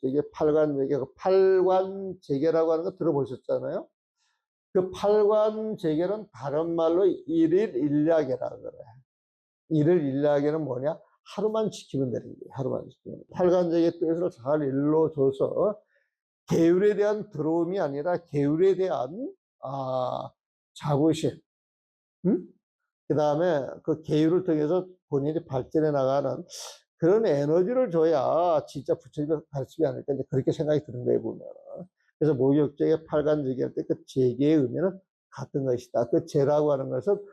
이게 팔관재계, 팔관재계라고 하는 거 들어보셨잖아요. 그 팔관재계는 다른 말로 일일일약이라 그래. 일일일약에는 뭐냐? 하루만 지키면 되는 거예요. 하루만 지키면. 팔관재계 뜻을 잘 일러줘서 계율에 대한 두려움이 아니라 계율에 대한 자부심, 그 다음에 그 계율을 통해서 본인이 발전해 나가는 그런 에너지를 줘야 진짜 부처님의 가르침이 아닐까, 이제 그렇게 생각이 드는 거예요, 보면. 그래서 목욕제계 팔관제계 할 때 그 제계의 의미는 같은 것이다. 그 제라고 하는 것은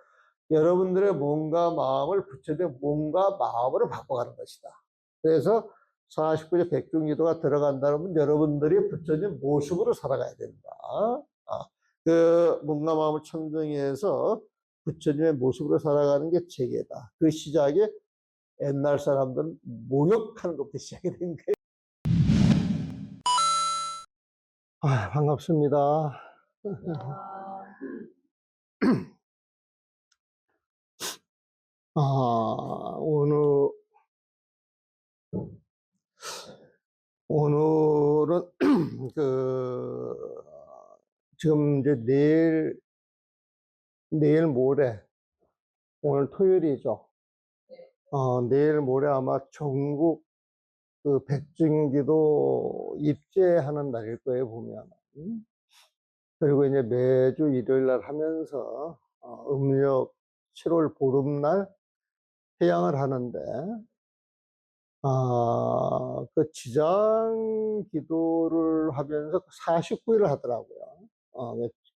여러분들의 몸과 마음을 부처님의 몸과 마음으로 바꿔가는 것이다. 그래서 49제 백중기도가 들어간다면 여러분들이 부처님 모습으로 살아가야 된다. 그 몸과 마음을 청정해서 부처님의 모습으로 살아가는 게 제계다. 그 시작이 옛날 사람들은 모욕하는 것부터 시작이 된 거예요. 반갑습니다. 오늘은 지금 이제 내일 모레, 오늘 토요일이죠. 내일 모레 아마 전국 그 백중기도 입제하는 날일 거예요, 보면. 그리고 이제 매주 일요일 날 하면서 음력 7월 보름날 해양을 하는데, 그 지장 기도를 하면서 49일을 하더라고요.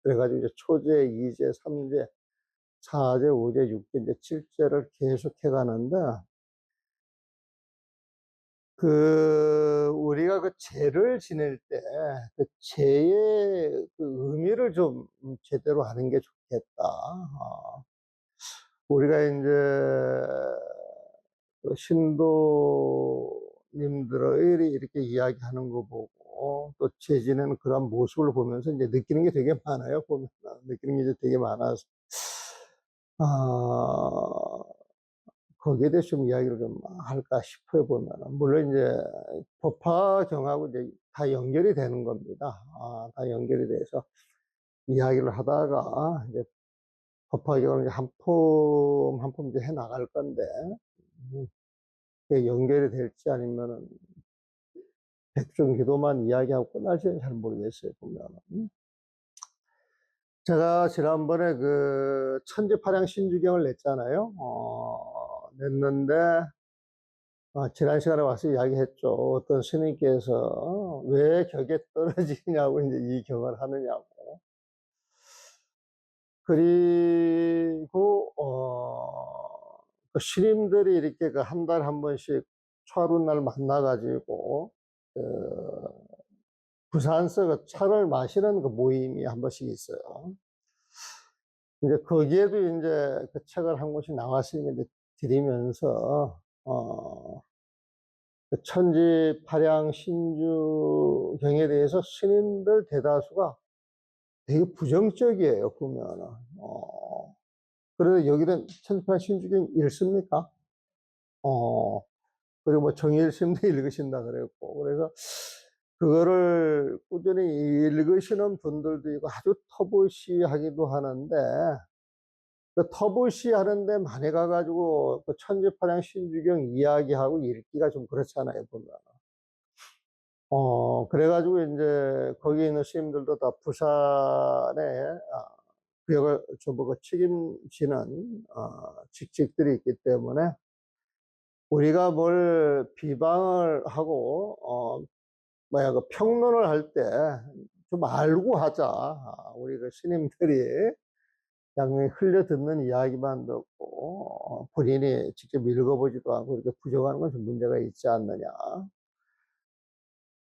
그래가지고 이제 초제, 이제, 삼제, 사제, 오제, 육제, 이제 7제를 계속 해가는데, 우리가 그 제를 지낼 때, 그 제의 그 의미를 좀 제대로 하는 게 좋겠다. 우리가 이제 그 신도님들의 이렇게 이야기하는 거 보고 또 제 지내는 그런 모습을 보면서 이제 느끼는 게 되게 많아요. 보면 느끼는 게 이제 되게 많아서 거기에 대해서 좀 이야기를 좀 할까 싶어요. 보면은 물론 이제 법화경하고 이제 다 연결이 되는 겁니다. 다 연결이 돼서 이야기를 하다가 이제 법화경을 한 품 한 품 이제 해 나갈 건데, 그게 연결이 될지 아니면은 백중기도만 이야기하고 끝날지는 잘 모르겠어요, 보면은. 제가 지난번에 그 천지파량 신주경을 냈잖아요. 냈는데, 지난 시간에 와서 이야기했죠. 어떤 스님께서 왜 격에 떨어지냐고 이제 이 경을 하느냐고. 그리고, 그 스님들이 이렇게 그 한 달에 한 번씩 초하루날 만나가지고, 부산서 그 차를 마시는 그 모임이 한 번씩 있어요. 이제 거기에도 이제 그 책을 한 권씩 나왔으니까 이제 드리면서, 그 천지파량 신주경에 대해서 스님들 대다수가 되게 부정적이에요, 보면은. 그래서 여기는 천지파량 신주경 읽습니까? 그리고 뭐 정일 스님도 읽으신다 그랬고, 그래서 그거를 꾸준히 읽으시는 분들도 있고 아주 터부시하기도 하는데, 그 터부시 하는데 많이 가가지고 그 천지파량 신주경 이야기하고 읽기가 좀 그렇잖아요, 보면. 그래가지고 이제 거기 있는 스님들도 다 부산에 구역을 전부 그 책임지는 직책들이 있기 때문에 우리가 뭘 비방을 하고 그 평론을 할 때 좀 알고 하자. 우리 그 스님들이 그냥 흘려 듣는 이야기만 듣고 본인이 직접 읽어보지도 않고 이렇게 부정하는 건 좀 문제가 있지 않느냐.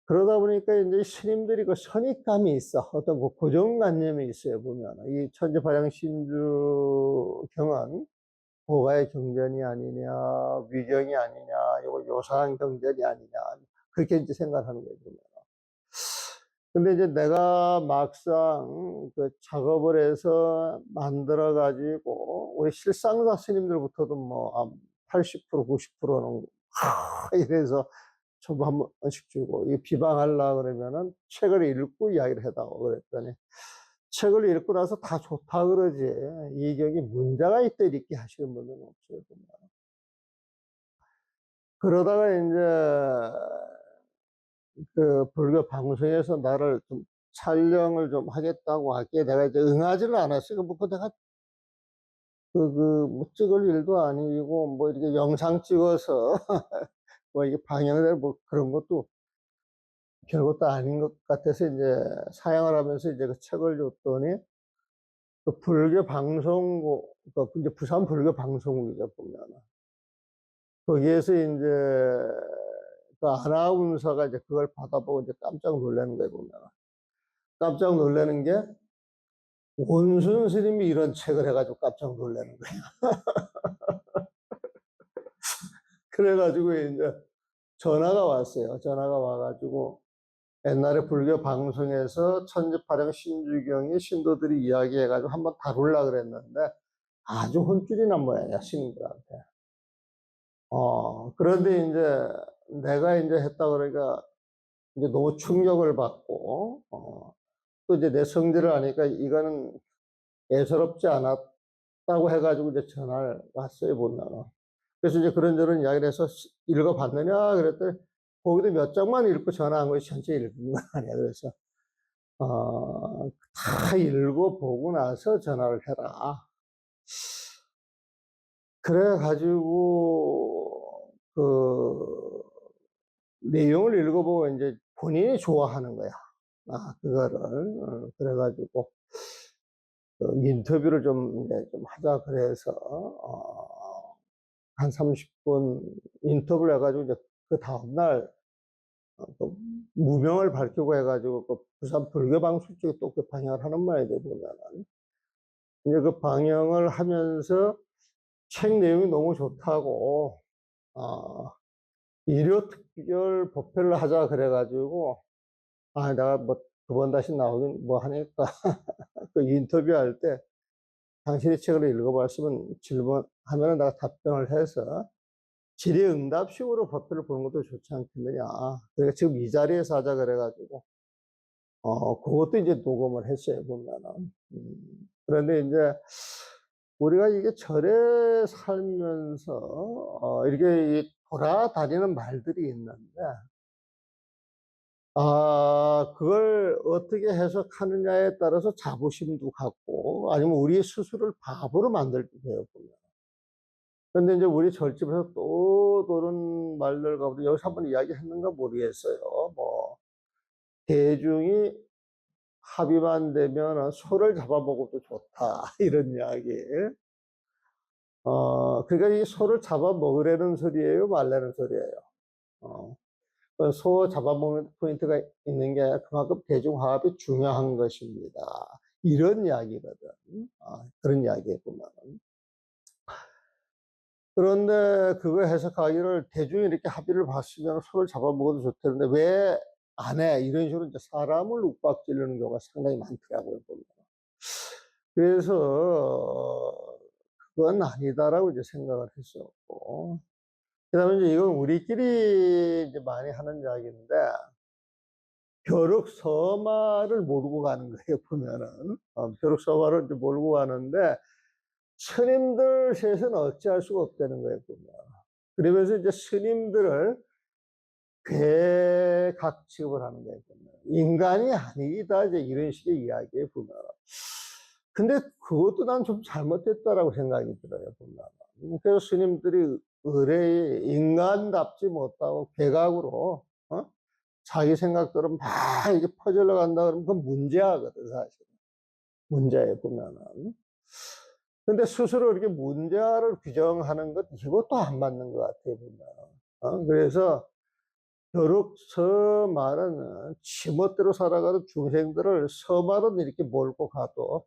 그러다 보니까 이제 스님들이 그 선입감이 있어. 어떤 그 고정관념이 있어요, 보면. 이 천지파량 신주경은 보가의 경전이 아니냐, 위경이 아니냐, 이거 요상한 경전이 아니냐. 그렇게 이제 생각하는 거예요, 보면. 근데 이제 내가 막상 그 작업을 해서 만들어가지고, 우리 실상사 스님들부터도 뭐, 80%, 90%는, 이래서 첩보 한 번씩 주고, 이 비방하려고 그러면은 책을 읽고 이야기를 해다오 그랬더니, 책을 읽고 나서 다 좋다 그러지. 이경이 문제가 있다 이렇게 하시는 분은 없어요. 보면. 그러다가 이제 그 불교 방송에서 나를 좀 촬영을 좀 하겠다고 하기에 내가 이제 응하지를 않았어요. 뭐 내가 뭐 찍을 일도 아니고 뭐 이렇게 영상 찍어서 뭐 이게 방영될 뭐 그런 것도 별것도 아닌 것 같아서 이제 사양을 하면서 이제 그 책을 줬더니 그 불교 방송국, 그 이제 부산 불교 방송국이죠, 보면은. 거기에서 이제 그 아나운서가 이제 그걸 받아보고 이제 깜짝 놀라는 거예요, 보면. 깜짝 놀라는 게 원순 스님이 이런 책을 해가지고 깜짝 놀라는 거예요. 그래가지고 이제 전화가 왔어요. 전화가 와가지고 옛날에 불교 방송에서 천지파령 신주경이 신도들이 이야기해가지고 한번 다룰라 그랬는데 아주 혼쭐이 난 모양이야, 신인들한테. 그런데 이제 내가 이제 했다 그러니까 이제 너무 충격을 받고, 또 이제 내 성질을 아니까 이거는 예사롭지 않았다고 해가지고 이제 전화를 왔어요, 보면은. 그래서 이제 그런저런 이야기를 해서 읽어봤느냐 그랬더니 거기도 몇 장만 읽고 전화한 거지 전체 읽은 건 아니야. 그래서 다 읽어보고 나서 전화를 해라. 그래가지고 그 내용을 읽어보고 이제 본인이 좋아하는 거야. 그거를. 그래가지고 그 인터뷰를 좀 이제 좀 하자 그래서 한 30분 인터뷰를 해가지고 이제 그 다음날 또 무명을 밝히고 해가지고 그 부산 불교방송 쪽에 또 그 방영을 하는 말이야 보면은 이제 그 방영을 하면서 책 내용이 너무 좋다고 일요 특별 법회를 하자 그래가지고 내가 뭐 두 번 다시 나오긴 뭐 하니까 그 인터뷰할 때 당신의 책을 읽어봤으면 질문하면 내가 답변을 해서 질의응답식으로 법회를 보는 것도 좋지 않겠느냐. 그러니까 지금 이 자리에서 하자 그래가지고 그것도 이제 녹음을 했어요, 보면은. 그런데 이제, 우리가 이게 절에 살면서, 이렇게 돌아다니는 말들이 있는데, 그걸 어떻게 해석하느냐에 따라서 자부심도 갖고, 아니면 우리 스스로를 바보로 만들기도 해요, 보면. 근데 이제 우리 절집에서 또 도는 말들 가운데, 여기서 한번 이야기했는가 모르겠어요. 뭐, 대중이 합의만 되면 소를 잡아먹어도 좋다. 이런 이야기. 그러니까 이 소를 잡아먹으려는 소리예요? 말라는 소리예요? 소 잡아먹는 포인트가 있는 게 아니라 그만큼 대중화합이 중요한 것입니다. 이런 이야기거든. 그런 이야기구만. 그런데 그거 해석하기를 대중이 이렇게 합의를 봤으면 소를 잡아먹어도 좋다는데 왜 안 해? 이런 식으로 이제 사람을 윽박지르는 경우가 상당히 많더라고요, 보면. 그래서 그건 아니다라고 이제 생각을 했었고, 그 다음에 이제 이건 우리끼리 이제 많이 하는 이야기인데, 벼룩서마를 몰고 가는 거예요, 보면은. 벼룩서마를 이제 몰고 가는데, 스님들 셋은 어찌할 수가 없다는 거예요, 보면. 그러면서 이제 스님들을 괴각 취급을 하는 거예요, 보면. 인간이 아니다, 이제 이런 식의 이야기에 보면. 근데 그것도 난 좀 잘못됐다라고 생각이 들어요, 보면. 그래서 스님들이 의뢰에 인간답지 못하고 괴각으로, 자기 생각대로 막 이렇게 퍼질러 간다 그러면 그건 문제하거든, 사실. 문제에 보면은. 근데 스스로 이렇게 문제를 규정하는 것, 이것도 안 맞는 것 같아요, 보면. 그래서, 벼룩 서말은 지멋대로 살아가는 중생들을 서말은 이렇게 몰고 가도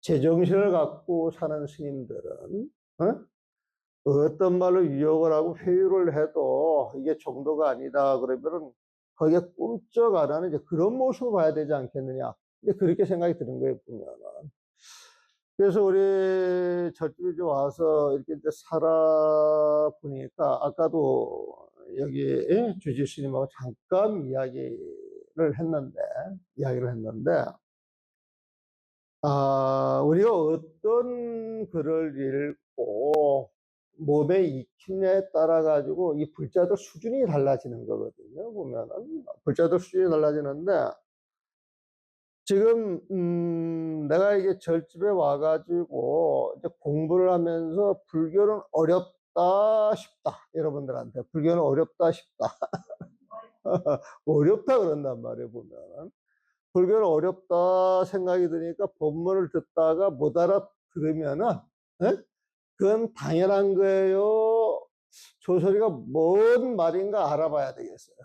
제정신을 갖고 사는 스님들은, 어떤 말로 유혹을 하고 회유를 해도 이게 정도가 아니다 그러면은 거기에 꿈쩍 안 하는 이제 그런 모습을 봐야 되지 않겠느냐. 이제 그렇게 생각이 드는 거예요, 보면은. 그래서 우리 저쪽에 와서 이렇게 이제 살아보니까 아까도 여기 주지 스님하고 잠깐 이야기를 했는데, 우리가 어떤 글을 읽고 몸에 익히냐에 따라 가지고 이 불자들 수준이 달라지는 거거든요. 보면은 불자들 수준이 달라지는데, 지금 내가 이게 절집에 와 가지고 이제 공부를 하면서 불교는 어렵다 싶다. 여러분들한테 불교는 어렵다 싶다. 어렵다 그런단 말이에요, 보면. 불교는 어렵다 생각이 드니까 법문을 듣다가 못 알아들으면은, 예? 그건 당연한 거예요. 저 소리가 뭔 말인가 알아봐야 되겠어요.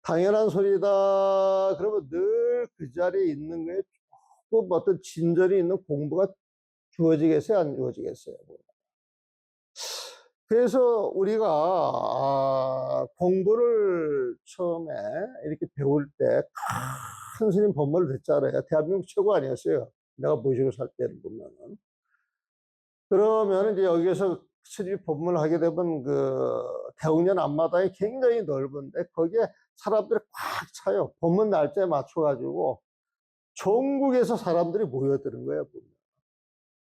당연한 소리다. 그러면 늘 그 자리에 있는 거에 조금 어떤 진전이 있는 공부가 주어지겠어요? 안 주어지겠어요? 그래서 우리가 공부를 처음에 이렇게 배울 때 큰 스님 법문을 듣잖아요. 대한민국 최고 아니었어요. 내가 모시고 살 때를 보면은. 그러면 이제 여기에서 스님 법문을 하게 되면 그 대웅전 앞마당이 굉장히 넓은데 거기에 사람들이 꽉 차요. 법문 날짜에 맞춰가지고 전국에서 사람들이 모여드는 거예요. 보면.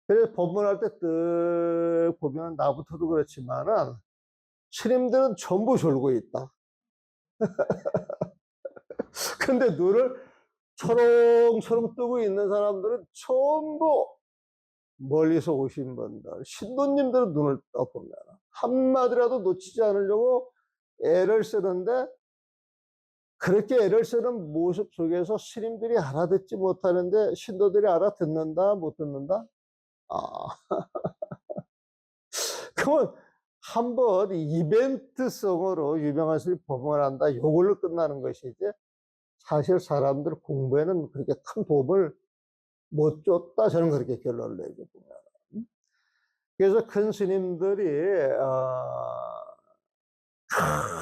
그래서 법문할 때 뜩 보면 나부터도 그렇지만은 스님들은 전부 졸고 있다. 근데 눈을 초롱초롱 뜨고 있는 사람들은 전부 멀리서 오신 분들, 신도님들은 눈을 떠보면 한마디라도 놓치지 않으려고 애를 쓰는데, 그렇게 애를 쓰는 모습 속에서 스님들이 알아듣지 못하는데 신도들이 알아듣는다, 못 듣는다? 아, 그러면 한번 이벤트성으로 유명한 스님 법문을 한다, 요걸로 끝나는 것이지, 사실 사람들 공부에는 그렇게 큰 도움을 못 줬다, 저는 그렇게 결론을 내죠. 그래서 큰 스님들이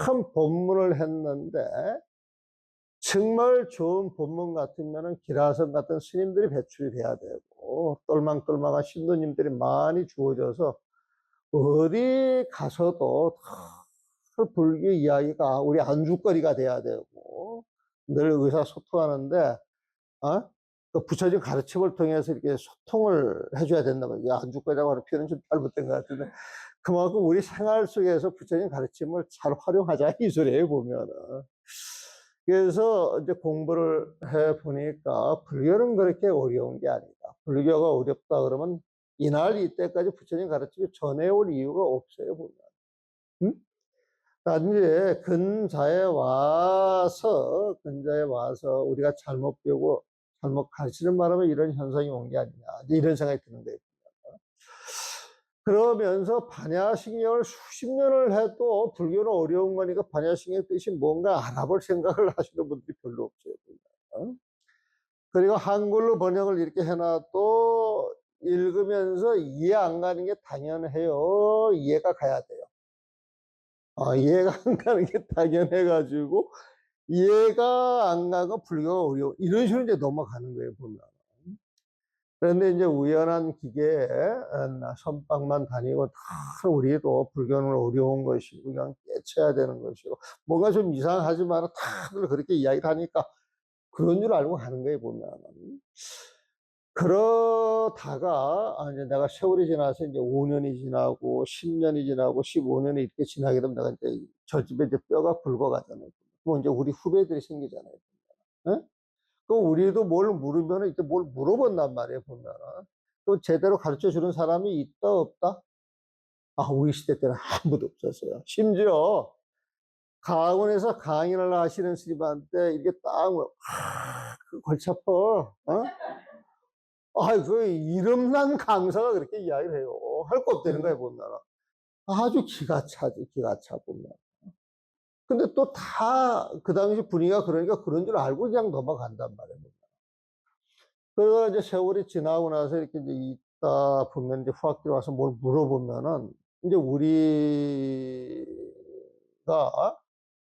큰 법문을 했는데 정말 좋은 법문 같으면은 기라성 같은 스님들이 배출이 돼야 되고 똘망똘망한 신도님들이 많이 주어져서 어디 가서도 다 불교 이야기가 우리 안주거리가 돼야 되고 늘 의사소통하는데 그 부처님 가르침을 통해서 이렇게 소통을 해줘야 된다고. 안주거리라고 하는 표현은 좀 잘못된 것 같은데 그만큼 우리 생활 속에서 부처님 가르침을 잘 활용하자 이 소리예요, 보면은. 그래서 이제 공부를 해 보니까 불교는 그렇게 어려운 게 아니다. 불교가 어렵다 그러면 이날 이때까지 부처님 가르침이 전해올 이유가 없어요, 보면. 응? 단지 근자에 와서 우리가 잘못 배우고 잘못 가르치는 바람에 이런 현상이 온 게 아니냐, 이런 생각이 드는 거예요. 그러면서 반야신경을 수십 년을 해도 불교는 어려운 거니까 반야신경의 뜻이 뭔가 알아볼 생각을 하시는 분들이 별로 없어요. 그리고 한글로 번역을 이렇게 해놔도 읽으면서 이해 안 가는 게 당연해요. 이해가 가야 돼요. 이해가 안 가는 게 당연해가지고 이해가 안 가고 불교가 어려워. 이런 식으로 이제 넘어가는 거예요, 보면. 그런데 이제 우연한 기계에 선방만 다니고 다 우리도 불교는 어려운 것이고 그냥 깨쳐야 되는 것이고 뭔가 좀 이상하지만 다들 그렇게 이야기를 하니까 그런 줄 알고 가는 거예요, 보면. 그러다가 이제 내가 세월이 지나서 이제 5년이 지나고 10년이 지나고 15년이 이렇게 지나게 되면 내가 이제 저 집에 이제 뼈가 굵어가잖아요. 그럼 이제 우리 후배들이 생기잖아요. 예? 그 우리도 뭘 물으면 이렇게 뭘 물어본단 말이에요, 보면은. 또 제대로 가르쳐 주는 사람이 있다, 없다? 우리 시대 때는 아무도 없었어요. 심지어 강원에서 강의를 하시는 스님한테 이렇게 딱, 그 골치 아파. 그 이름난 강사가 그렇게 이야기를 해요. 할 거 없다는 거예요, 보면. 아주 기가 차지, 기가 차, 보면. 근데 또 다 그 당시 분위기가 그러니까 그런 줄 알고 그냥 넘어간단 말이에요. 그러다 이제 세월이 지나고 나서 이렇게 이제 있다 보면 이제 후학들이 와서 뭘 물어보면은 이제 우리가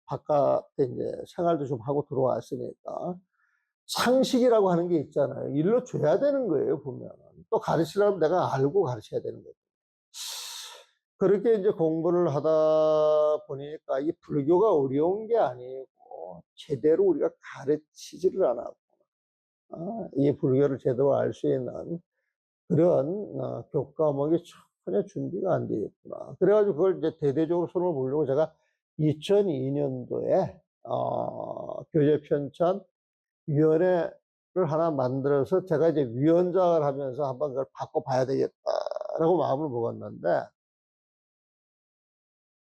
바깥에 이제 생활도 좀 하고 들어왔으니까 상식이라고 하는 게 있잖아요. 일러 줘야 되는 거예요, 보면. 또 가르치려면 내가 알고 가르쳐야 되는 거예요. 그렇게 이제 공부를 하다 보니까 이 불교가 어려운 게 아니고 제대로 우리가 가르치지를 않았고, 이 불교를 제대로 알 수 있는 그런 교과목이 전혀 준비가 안 되어 있구나. 그래가지고 그걸 이제 대대적으로 손을 보려고 제가 2002년도에 교재편찬 위원회를 하나 만들어서 제가 이제 위원장을 하면서 한번 그걸 바꿔봐야 되겠다라고 마음을 먹었는데,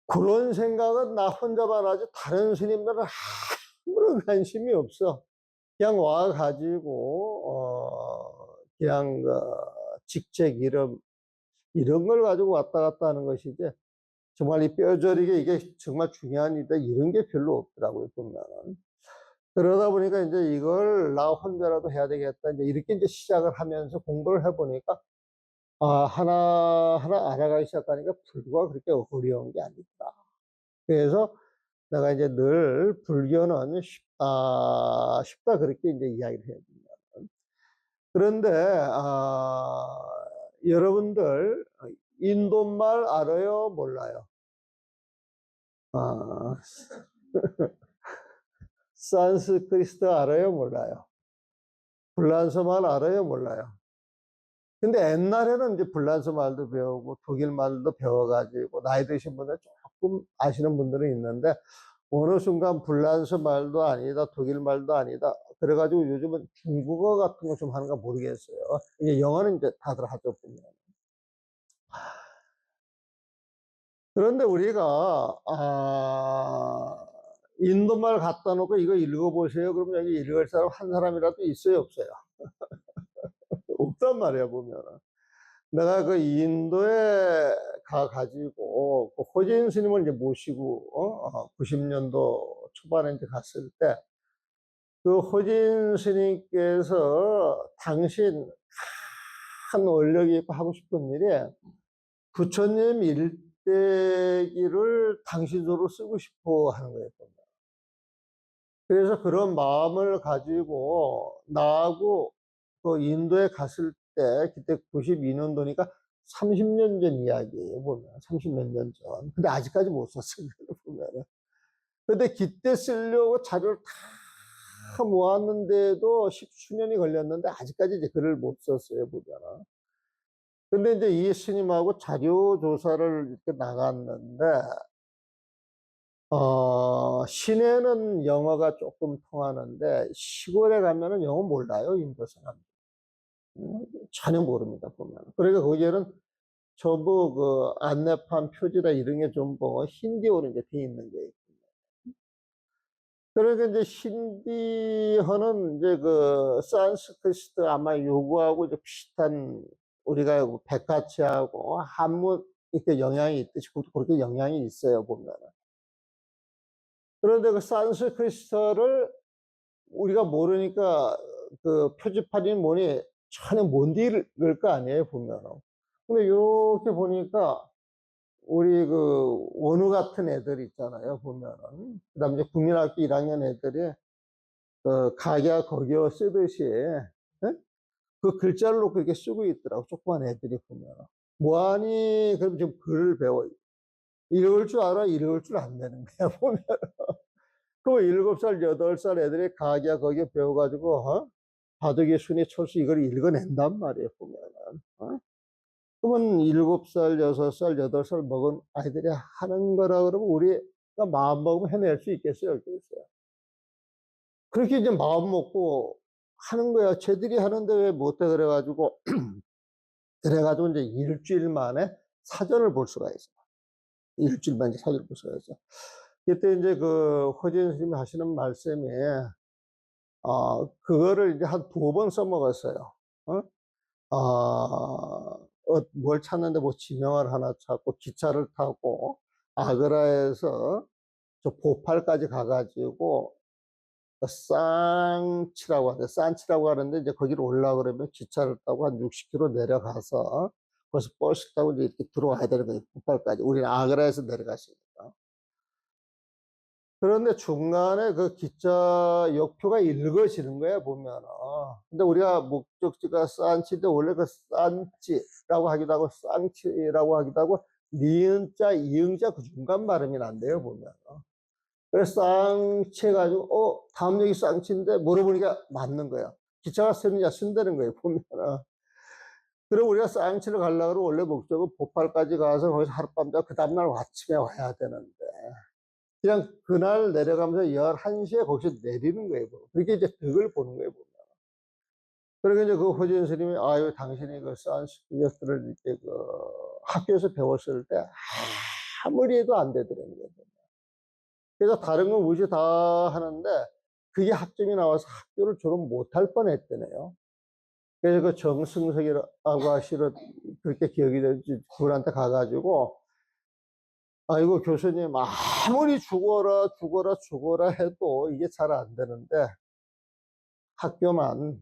그런 생각은 나 혼자만 하지 다른 스님들은 아무런 관심이 없어. 그냥 와가지고 그냥 직책 이런 걸 가지고 왔다 갔다 하는 것이지, 정말 이 뼈저리게 이게 정말 중요한 일이다 이런 게 별로 없더라고요, 보면은. 그러다 보니까 이제 이걸 나 혼자라도 해야 되겠다, 이제 이렇게 이제 시작을 하면서 공부를 해보니까, 하나하나 알아가기 시작하니까 불교가 그렇게 어려운 게 아니더라. 그래서 내가 이제 늘 불교는 쉽다 그렇게 이제 이야기를 해요. 그런데, 여러분들, 인도말 알아요? 몰라요? 아, 산스크리트 알아요? 몰라요? 불란서 말 알아요? 몰라요? 근데 옛날에는 이제 불란서 말도 배우고 독일 말도 배워가지고 나이 드신 분들 조금 아시는 분들은 있는데, 어느 순간 불란서 말도 아니다, 독일 말도 아니다. 그래가지고 요즘은 중국어 같은 거 좀 하는가 모르겠어요. 이제 영어는 이제 다들 하죠, 보면. 그런데 우리가, 인도말 갖다 놓고 이거 읽어보세요. 그러면 여기 읽을 사람 한 사람이라도 있어요, 없어요? 없단 말이야, 보면. 내가 그 인도에 가가지고, 그 호진 스님을 이제 모시고, 90년도 초반에 이제 갔을 때, 그 호진 스님께서 당신 한 원력이 있고 하고 싶은 일이 부처님 일대기를 당신으로 쓰고 싶어 하는 거예요. 그래서 그런 마음을 가지고 나하고 그 인도에 갔을 때, 그때 92년도니까 30년 전 이야기예요, 보면. 30몇 년 전. 근데 아직까지 못 썼어요, 보면은. 근데 그때 쓰려고 자료를 다 모았는데도 십수년이 걸렸는데 아직까지 이제 글을 못 썼어요, 보잖아. 근데 이제 이 스님하고 자료 조사를 이렇게 나갔는데, 시내는 영어가 조금 통하는데, 시골에 가면은 영어 몰라요, 인도 사람. 전혀 모릅니다, 보면. 그러니까 거기에는 전부 그 안내판 표지나 이런 게 전부 힌디어로 이제 돼 있는 거예요. 그러니까 이제 힌디어는 이제 그 산스크리트 아마 요구하고 이제 비슷한, 우리가 백가치하고 한문 이렇게 영향이 있듯이 그렇게 영향이 있어요, 보면은. 그런데 그 산스크리트를 우리가 모르니까 그 표지판이 뭐니 전혀 못 읽을 거 아니에요, 보면은. 근데 이렇게 보니까 우리 그 원우 같은 애들 있잖아요, 보면은. 그 다음에 이제 국민학교 1학년 애들이 그 각야 거기어 쓰듯이, 예? 그 글자를 놓고 이렇게 쓰고 있더라고, 조그만 애들이 보면. 뭐하니? 그럼 지금 글을 배워. 읽을 줄 알아? 읽을 줄 안 되는 거야, 보면. 그 7살, 8살 애들이 각야 거기에 배워가지고, 바둑이 순위 철수 이걸 읽어낸단 말이에요, 보면은. 그러면 7살, 6살, 8살 먹은 아이들이 하는 거라 그러면 우리가 마음 먹으면 해낼 수 있겠어요, 없겠어요? 그렇게 이제 마음 먹고 하는 거야. 쟤들이 하는데 왜 못해? 그래가지고 이제 일주일 만에 사전을 볼 수가 있어. 일주일 만에 사전을 볼 수가 있어. 그때 이제 그 허진 스님이 하시는 말씀에, 그거를 이제 한 2번 써먹었어요. 뭘 찾는데 뭐 지명을 하나 찾고 기차를 타고 아그라에서 저 보팔까지 가가지고 쌍치라고 하는데, 산치라고 하는데, 이제 거기를 올라가 그러면 기차를 타고 한 60km 내려가서 거기서 버스 타고 이제 이렇게 들어와야 되는 거예요, 보팔까지. 우리는 아그라에서 내려갔으니까. 그런데 중간에 그 기차 역표가 읽어지는 거야, 보면은. 근데 우리가 목적지가 산치인데, 원래 그 산치라고 하기도 하고, 쌍치라고 하기도 하고, 니은자, 이응자 그 중간 발음이 난대요, 보면. 그래서 쌍치 해가지고, 다음 여기 쌍치인데 물어보니까 맞는 거야. 기차가 쓰느냐, 쓴다는 거예요, 보면은. 그럼 우리가 쌍치를 가려고 그러면 원래 목적은 보팔까지 가서 거기서 하룻밤 자고 그 다음날 아침에 와야 되는데. 그냥 그날 내려가면서 11시에 거기서 내리는 거예요. 그렇게 이제 덕을 보는 거예요, 보면. 그러니까 이제 그 호진 스님이, 아유, 당신이 그 산스크리트를 이렇게 그 학교에서 배웠을 때 아무리 해도 안 되더라는 거예요. 그래서 다른 건 무시 다 하는데 그게 학점이 나와서 학교를 졸업 못할 뻔했대네요. 그래서 그 정승석이라고 하시는 그렇게 기억이 되지 그분한테 가가지고 아이고 교수님 아무리 죽어라 죽어라 죽어라 해도 이게 잘 안 되는데 학교만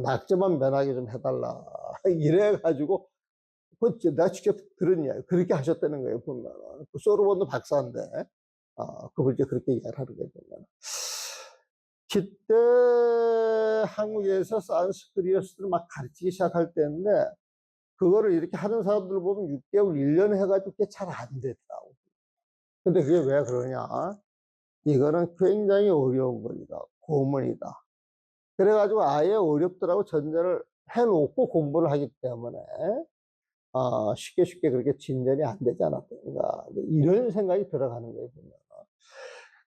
낙제만 면하게 좀 해달라 이래가지고 그 내가 직접 들은 이야기 그렇게 하셨다는 거예요 보면 그 소르본도 박사인데 그분 이제 그렇게 이야기를 하는 거예요 보면 그때 한국에서 산스크리트를 막 가르치기 시작할 때인데 그거를 이렇게 하는 사람들 보면 6개월 1년 해가지고 그게 잘 안 되더라고. 근데 그게 왜 그러냐 이거는 굉장히 어려운 거니다 고문이다 그래가지고 아예 어렵더라고 전제를 해놓고 공부를 하기 때문에 쉽게 쉽게 그렇게 진전이 안 되지 않았던가 이런 생각이 들어가는 거예요 보면.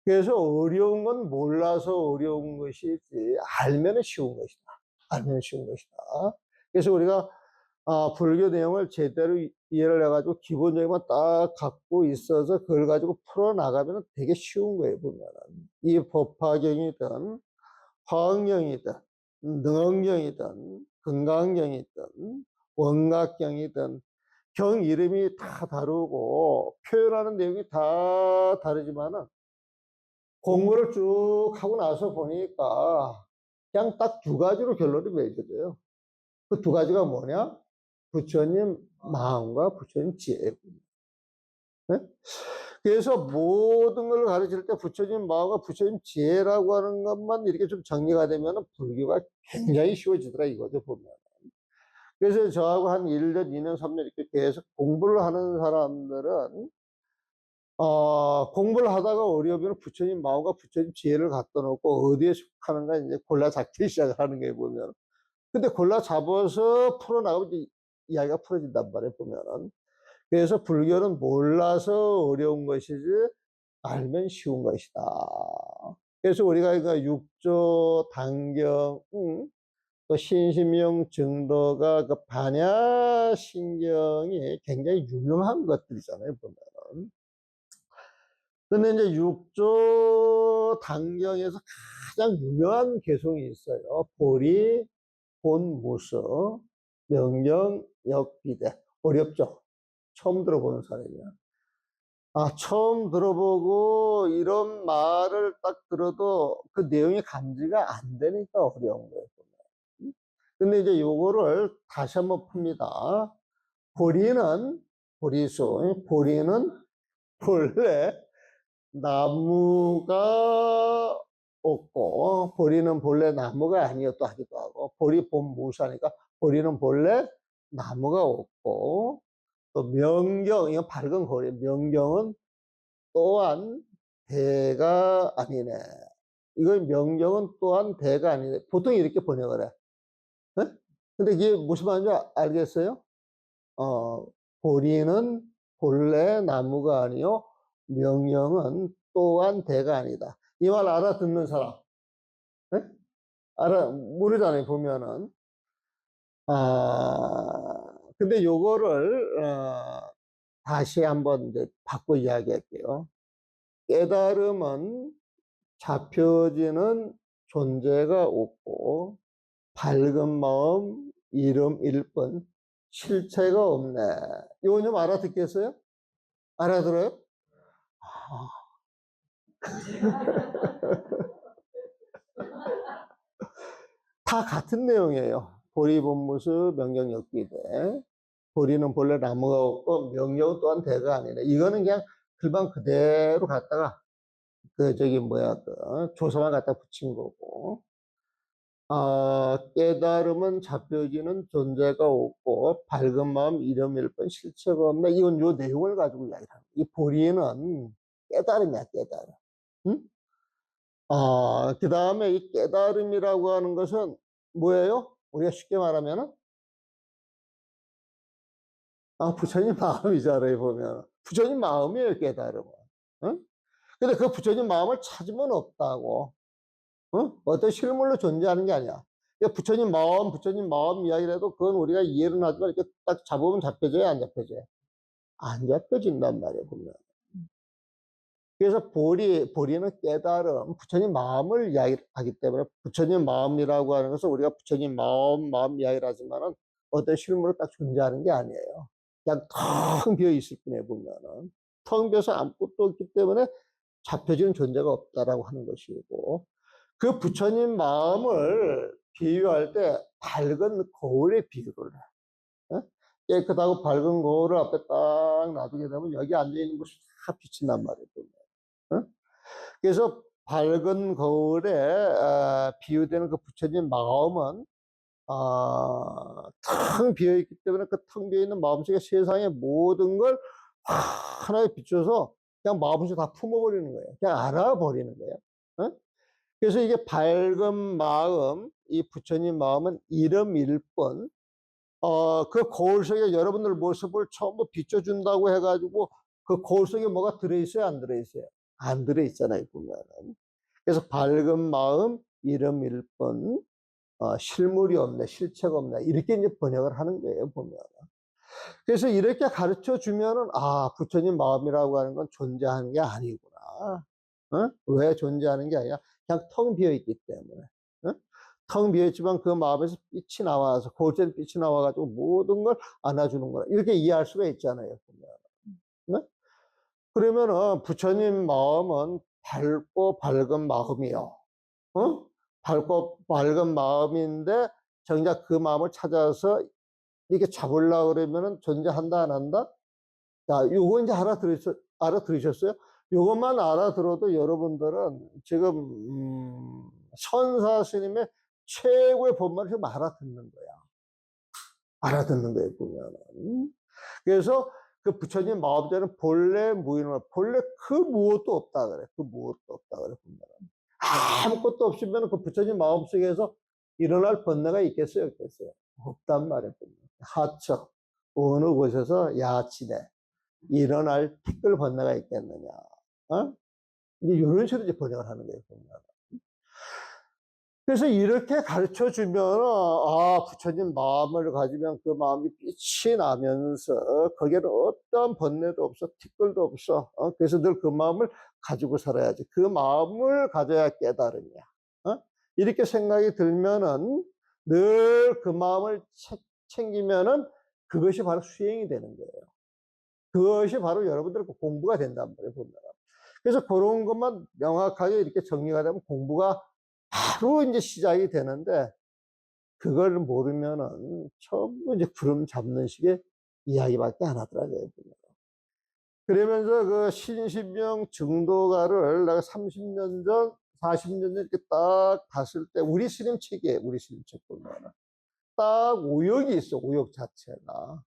그래서 어려운 건 몰라서 어려운 것이지 알면 쉬운 것이다. 알면 쉬운 것이다. 그래서 우리가 불교 내용을 제대로 이해를 해가지고 기본적인 것만 딱 갖고 있어서 그걸 가지고 풀어나가면 되게 쉬운 거예요 보면은. 이 법화경이든 화엄경이든 능엄경이든 금강경이든 원각경이든 경 이름이 다 다르고 표현하는 내용이 다 다르지만은 공부를 쭉 하고 나서 보니까 그냥 딱 두 가지로 결론이 맺어져요. 그 두 가지가 뭐냐? 부처님 마음과 부처님 지혜. 네? 그래서 모든 걸 가르칠 때 부처님 마음과 부처님 지혜라고 하는 것만 이렇게 좀 정리가 되면 불교가 굉장히 쉬워지더라 이거죠 보면. 그래서 저하고 한 1년, 2년, 3년 이렇게 계속 공부를 하는 사람들은 공부를 하다가 어려우면 부처님 마음과 부처님 지혜를 갖다 놓고 어디에 속하는가 이제 골라 잡기 시작하는 거예요, 보면. 근데 골라 잡아서 풀어나가면 이제 이야기가 풀어진단 말이에요, 보면은. 그래서 불교는 몰라서 어려운 것이지 알면 쉬운 것이다. 그래서 우리가 그 육조, 단경, 또 신심용 정도가 그 반야신경이 굉장히 유명한 것들이잖아요, 보면은. 근데 이제 육조 단경에서 가장 유명한 개송이 있어요. 보리, 본무서, 명경, 역비대. 어렵죠? 처음 들어보는 사람이야. 처음 들어보고 이런 말을 딱 들어도 그 내용이 감지가 안 되니까 어려운 거예요. 근데 이제 요거를 다시 한번 풉니다. 보리는, 보리는 본래 나무가 없고 보리는 본래 나무가 아니었다 하기도 하고 보리 본무사니까 보리는 본래 나무가 없고 또 명경 이건 밝은 거리 명경은 또한 대가 아니네 이건 명경은 또한 대가 아니네 보통 이렇게 번역을 해 네? 근데 이게 무슨 말인지 알겠어요? 보리는 본래 나무가 아니요 명령은 또한 대가 아니다. 이 말 알아듣는 사람, 네? 모르잖아요, 보면은. 근데 요거를, 다시 한번 이제 바꿔 이야기할게요. 깨달음은 잡혀지는 존재가 없고, 밝은 마음, 이름일 뿐, 실체가 없네. 요거 좀 알아듣겠어요? 알아들어요? 아, 다 같은 내용이에요. 보리본무수 명경역비대. 보리는 본래 나무가 없고 명령 또한 대가 아니네. 이거는 그냥 글방 그대로 갖다가 그 저기 뭐야 그 조서만 갖다 붙인 거고. 깨달음은 잡혀지는 존재가 없고 밝은 마음 이름일 뿐 실체가 없네. 이건 요 내용을 가지고 이야기를 하는 거예요. 이 보리는 깨달음이야, 깨달음. 응? 그 다음에 이 깨달음이라고 하는 것은 뭐예요? 우리가 쉽게 말하면은, 부처님 마음이잖아요, 보면. 부처님 마음이에요, 깨달음은. 응? 근데 그 부처님 마음을 찾으면 없다고. 어떤 실물로 존재하는 게 아니야. 그러니까 부처님 마음 이야기라도 그건 우리가 이해는 하지만 이렇게 딱 잡으면 잡혀져요, 안 잡혀져요? 안 잡혀진단 말이에요, 보면. 그래서 보리는 깨달음, 부처님 마음을 이야기하기 때문에 부처님 마음이라고 하는 것은 우리가 부처님 마음 이야기를 하지만은 어떤 실물로 딱 존재하는 게 아니에요. 그냥 텅 비어 있을 뿐이에요, 보면은. 텅 비어서 아무것도 없기 때문에 잡혀지는 존재가 없다라고 하는 것이고, 그 부처님 마음을 비유할 때 밝은 거울에 비유를 해. 어? 깨끗하고 밝은 거울을 앞에 딱 놔두게 되면 여기 앉아있는 것이 다 빛이 난 말이에요. 어? 그래서 밝은 거울에 비유되는 그 부처님 마음은 텅 비어있기 때문에 그 텅 비어있는 마음속에 세상의 모든 걸 하나에 비춰서 그냥 마음속에 다 품어버리는 거예요. 그냥 알아버리는 거예요. 어? 그래서 이게 밝은 마음, 이 부처님 마음은 이름일 뿐, 그 거울 속에 여러분들 모습을 전부 비춰준다고 해가지고 그 거울 속에 뭐가 들어있어요? 안 들어있어요? 안 들어있잖아요, 보면은. 그래서 밝은 마음, 이름일 뿐, 실물이 없네, 실체가 없네. 이렇게 이제 번역을 하는 거예요, 보면. 그래서 이렇게 가르쳐 주면은, 부처님 마음이라고 하는 건 존재하는 게 아니구나. 왜 존재하는 게 아니야? 그냥 텅 비어 있기 때문에. 어? 텅 비어 있지만 그 마음에서 빛이 나와서, 고울된 빛이 나와가지고 모든 걸 안아주는 거야. 이렇게 이해할 수가 있잖아요, 보면. 어? 그러면은 부처님 마음은 밝고 밝은 마음이요. 어? 밝고 밝은 마음인데 정작 그 마음을 찾아서 이렇게 잡으려고 그러면은 존재한다, 안 한다? 자, 요거 이제 알아들으셨어요? 요것만 알아들어도 여러분들은 지금, 선사 스님의 최고의 본말을 지금 알아듣는 거야. 알아듣는 거예요, 보면은. 그래서 그 부처님 마음대로는 본래 무인을, 본래 그 무엇도 없다 그래. 그 무엇도 없다 그래, 보면은. 아무것도 없으면 그 부처님 마음속에서 일어날 번뇌가 있겠어요, 없겠어요? 없단 말이에요. 하처, 어느 곳에서 야치네. 일어날 티끌 번뇌가 있겠느냐. 어? 이제 이런 식으로 이제 번역을 하는 거예요, 보면. 그래서 이렇게 가르쳐 주면, 부처님 마음을 가지면 그 마음이 빛이 나면서, 거기에는 어떤 번뇌도 없어, 티끌도 없어. 그래서 늘 그 마음을 가지고 살아야지. 그 마음을 가져야 깨달음이야. 이렇게 생각이 들면은, 늘 그 마음을 챙기면은, 그것이 바로 수행이 되는 거예요. 그것이 바로 여러분들 공부가 된단 말이에요, 보면. 그래서 그런 것만 명확하게 이렇게 정리가 되면 공부가 바로 이제 시작이 되는데, 그걸 모르면은 전부 이제 구름 잡는 식의 이야기밖에 안 하더라고요. 그러면서 그 신심영 증도가를 내가 30년 전, 40년 전 이렇게 딱 봤을 때, 우리 스님 책이에요, 우리 스님 책 보면은. 딱 오역이 있어, 오역 자체가.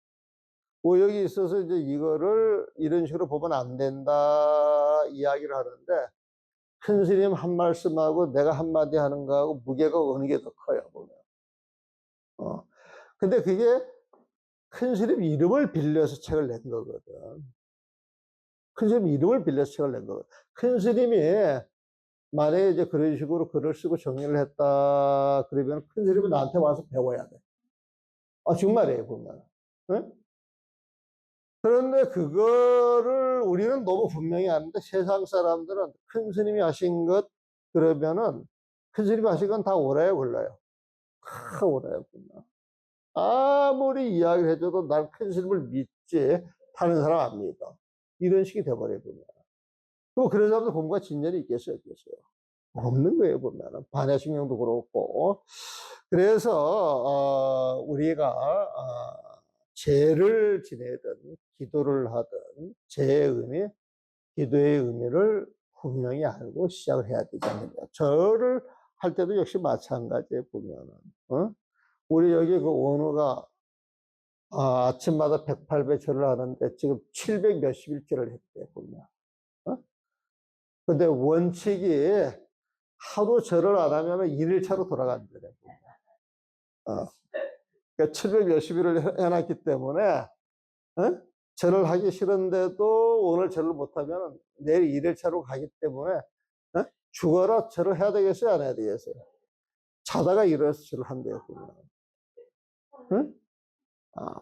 오역이 있어서 이제 이거를 이런 식으로 보면 안 된다 이야기를 하는데, 큰 스님 한 말씀하고 내가 한마디 하는 거하고 무게가 어느 게 더 커요, 보면. 어. 근데 그게 큰 스님 이름을 빌려서 책을 낸 거거든. 큰 스님 이름을 빌려서 책을 낸 거거든. 큰 스님이 만약에 이제 그런 식으로 글을 쓰고 정리를 했다, 그러면 큰 스님은 나한테 와서 배워야 돼. 정말이에요, 보면. 응? 그런데 그거를 우리는 너무 분명히 아는데 세상 사람들은 큰 스님이 하신 것, 그러면은 큰 스님이 하신 건 다 옳아요, 몰라요? 다 옳아요, 보면. 아무리 이야기를 해줘도 난 큰 스님을 믿지, 다른 사람 안 믿어. 이런 식이 돼버려요, 보면. 그럼 그런 사람들 공부가 진전이 있겠어요, 없겠어요? 없는 거예요, 보면은. 반야신경도 그렇고. 그래서, 우리가, 죄를 지내든, 기도를 하든, 죄의 의미, 기도의 의미를 분명히 알고 시작을 해야 되지 않느냐. 절을 할 때도 역시 마찬가지에 보면은, 어? 우리 여기 그 원우가 아침마다 108배 절을 하는데 지금 700 몇십 일절을 했대, 보면. 어? 근데 원칙이 하루 절을 안 하면 1일차로 돌아간대요. 어. 그러니까 700 몇십 일을 해놨기 때문에, 어? 절을 하기 싫은데도 오늘 절을 못하면 내일 1일차로 가기 때문에, 어? 죽어라 절을 해야 되겠어요? 안 해야 되겠어요? 자다가 일어나서 절을 한대요, 보면. 응? 아.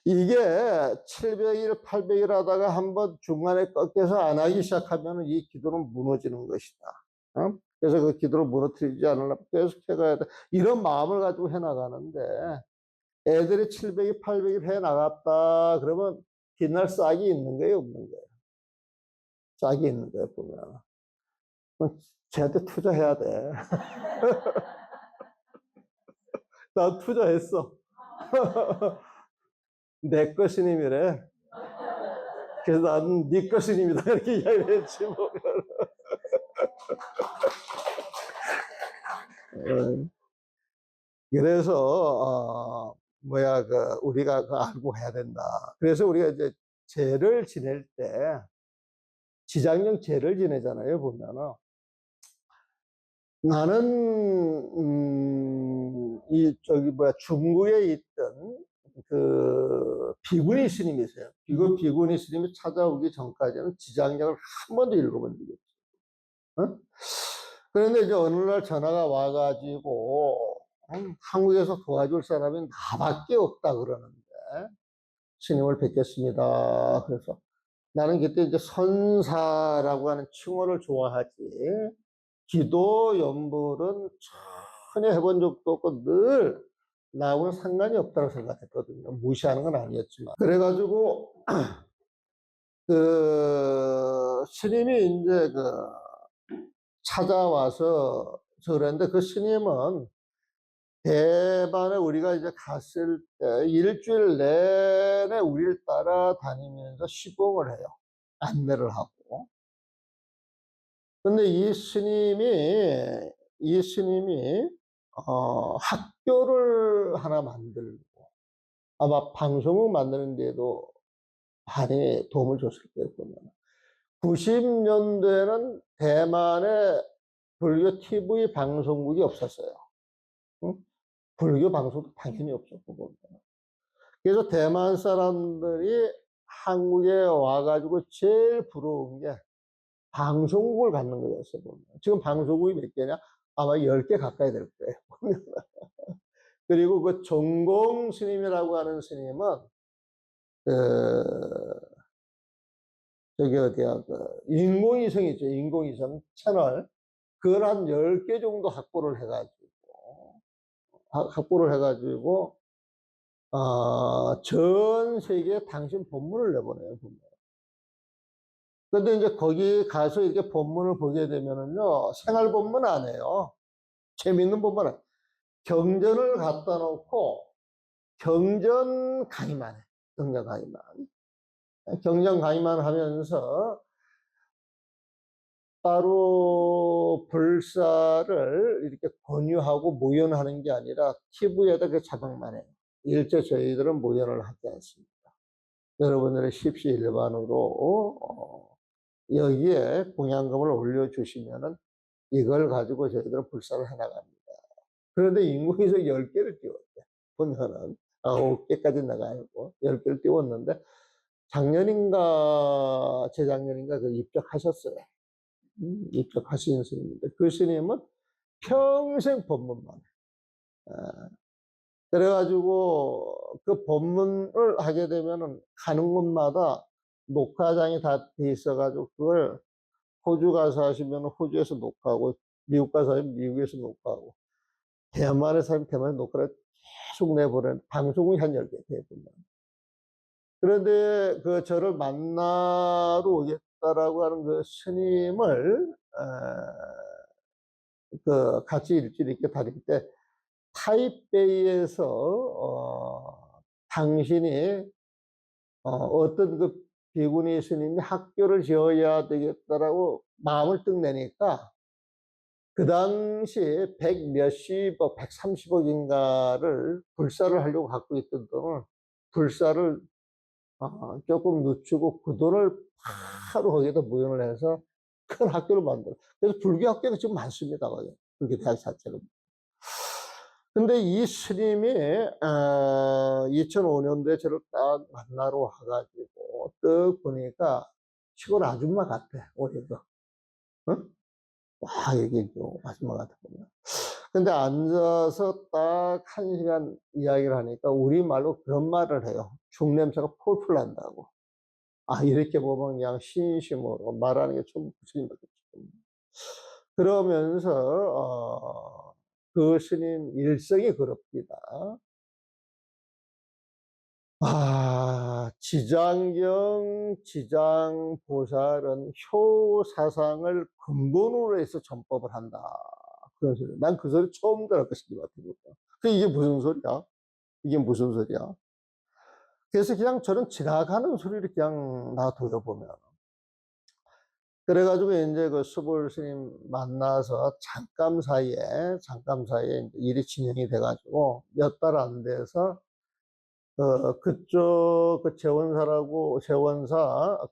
이게 700일, 800일 하다가 한번 중간에 꺾여서 안 하기 시작하면 이 기도는 무너지는 것이다. 어? 그래서 그 기도를 무너뜨리지 않으려면 계속 해가야 돼. 이런 마음을 가지고 해나가는데 애들이 700일, 800일 해나갔다. 그러면 뒷날 싹이 있는 거예요, 없는 거예요? 싹이 있는 거예요, 보면. 쟤한테 투자해야 돼. 나 투자했어. 내 거 스님이래. 그래서 나는 네 거 스님이다. 이렇게 이야기를 했지, 뭐. 그래서 우리가 알고 해야 된다. 그래서 우리가 이제 제를 지낼 때 지장령 제를 지내잖아요. 보면은 나는 이 저기 중국에 있던 그 비구니 스님이세요. 비구니 스님이 찾아오기 전까지는 지장령을 한 번도 읽어본 적이 없어요. 어? 그런데 이제 어느 날 전화가 와가지고 한국에서 도와줄 사람이 나밖에 없다 그러는데 스님을 뵙겠습니다. 그래서 나는 그때 이제 선사라고 하는 칭호를 좋아하지 기도 연불은 전혀 해본 적도 없고 늘 나하고는 상관이 없다고 생각했거든요. 무시하는 건 아니었지만. 그래가지고 그 스님이 이제 찾아와서 그랬는데 그 스님은 대만에 우리가 이제 갔을 때 일주일 내내 우리를 따라다니면서 시봉을 해요. 안내를 하고. 근데 이 스님이 학교를 하나 만들고 아마 방송을 만드는 데도 많이 도움을 줬을 거예요, 보면. 90년대에는 대만에 불교 TV 방송국이 없었어요. 응? 불교 방송도 당연히 없었고, 보면. 그래서 대만 사람들이 한국에 와가지고 제일 부러운 게 방송국을 갖는 거였어요, 보면. 지금 방송국이 몇 개냐? 아마 10개 가까이 될 거예요, 보면. 그리고 그 종공 스님이라고 하는 스님은, 그, 저기 어디야, 인공위성 있죠, 인공위성 채널. 그걸 한 10개 정도 확보를 해가지고, 전 세계에 당신 본문을 내보내요, 본문. 근데 이제 거기 가서 이렇게 본문을 보게 되면은요, 생활 본문 안 해요. 재밌는 본문 안 해요. 경전을 갖다 놓고, 경전 강의만 해. 경전 강의만. 경전 강의만 하면서, 따로 불사를 이렇게 권유하고 모연하는 게 아니라, TV에다 그 자막만 해요. 일제 저희들은 모연을 하지 않습니다. 여러분들의 십시일반으로 여기에 공양금을 올려주시면은 이걸 가지고 저희들은 불사를 해나갑니다. 그런데 인공위성 10개를 띄웠대. 보면은 5개까지 나가고 10개를 띄웠는데 작년인가 재작년인가 그 입적하셨어요. 입적하신 스님인데 그 스님은 평생 법문만 해. 그래가지고 그 법문을 하게 되면은 가는 곳마다 녹화장이 다 돼 있어가지고 그걸 호주 가서 하시면 호주에서 녹화하고 미국 가서 하면 미국에서 녹화하고 대만에 살면 대만에 녹화를 계속 내보내는 방송이 한 10개 되거든요. 그런데 그 저를 만나러 오겠다라고 하는 그 스님을 그 같이 일주일 이렇게 다닐 때 타이베이에서 당신이 어떤 그 비구니 스님이 학교를 지어야 되겠다라고 마음을 떡 내니까 그 당시에 100 몇십억, 130억인가를 불사를 하려고 갖고 있던 돈을 불사를 조금 늦추고 그 돈을 바로 거기다 무용을 해서 큰 학교를 만들어. 그래서 불교 학교가 지금 많습니다. 거기. 불교 대학 자체가. 근데 이 스님이 2005년도에 저를 딱 만나러 와가지고 떡 보니까 시골 아줌마 같아. 올해도. 응? 와, 이게 아줌마 같아 보면. 근데 앉아서 딱 1시간 이야기를 하니까 우리말로 그런 말을 해요. 죽냄새가 폴폴 난다고. 이렇게 보면 그냥 신심으로 말하는 게 좀 스님밖에 없어요. 그러면서, 그 스님 일성이 그럽니다. 지장경, 지장보살은 효사상을 근본으로 해서 전법을 한다. 그런 소리. 난 그 소리 처음 들었거든, 스님한테. 이게 무슨 소리야? 이게 무슨 소리야? 그래서 그냥 저는 지나가는 소리를 그냥 놔둬요, 보면. 그래가지고 이제 그 수불 스님 만나서 잠깐 사이에 일이 진행이 돼가지고 몇 달 안 돼서 그쪽 그 재원사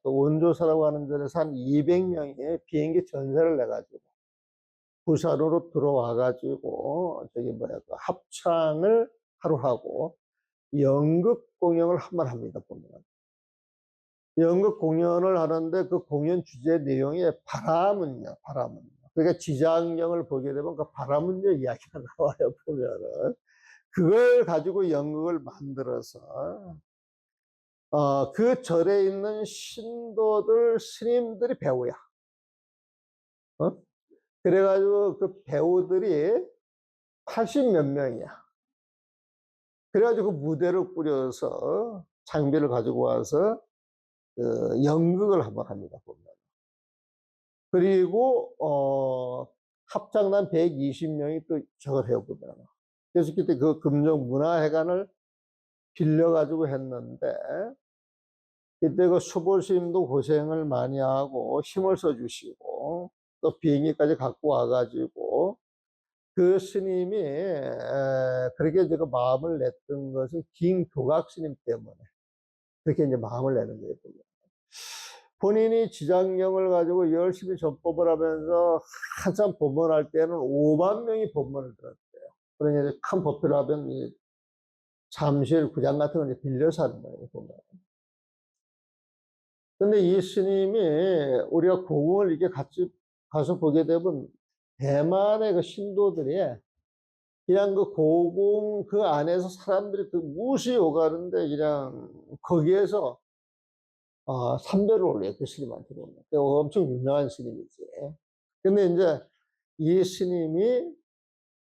또 원조사라고 하는 데에서 한 200명이 비행기 전세를 내가지고 부산으로 들어와가지고 저기 뭐야 그 합창을 하루 하고 연극 공연을 한 번 합니다. 보면 연극 공연을 하는데 그 공연 주제 내용이 바라문요. 그러니까 지장경을 보게 되면 그 바라문요 이야기가 나와요. 보면은 그걸 가지고 연극을 만들어서 그 절에 있는 신도들 스님들이 배우야. 어? 그래가지고 그 배우들이 80 몇 명이야. 그래가지고 그 무대를 꾸려서 장비를 가지고 와서 연극을 한번 합니다. 보면. 그리고 합창단 120명이 또 저걸 해요. 보면. 그래서 그때 그 금정문화회관을 빌려가지고 했는데 이때 그 수보스님도 고생을 많이 하고 힘을 써주시고 또 비행기까지 갖고 와가지고 그 스님이 그렇게 이제 그 마음을 냈던 것은 김교각 스님 때문에 그렇게 이제 마음을 내는 거예요. 본인이 지장경을 가지고 열심히 전법을 하면서 한참 법문할 때는 5만 명이 법문을 들었대요. 그러니까 큰 법회를 하면 잠실 구장 같은 거 이제 빌려서 하는 거예요. 보면. 근데 이 스님이 우리가 고궁을 이렇게 같이 가서 보게 되면 대만의 그 신도들이 그냥 그 고궁 그 안에서 사람들이 그 무시 오가는데 그냥 거기에서 삼배를 올려요. 그 스님한테 보면. 엄청 유명한 스님이지. 근데 이제 이 스님이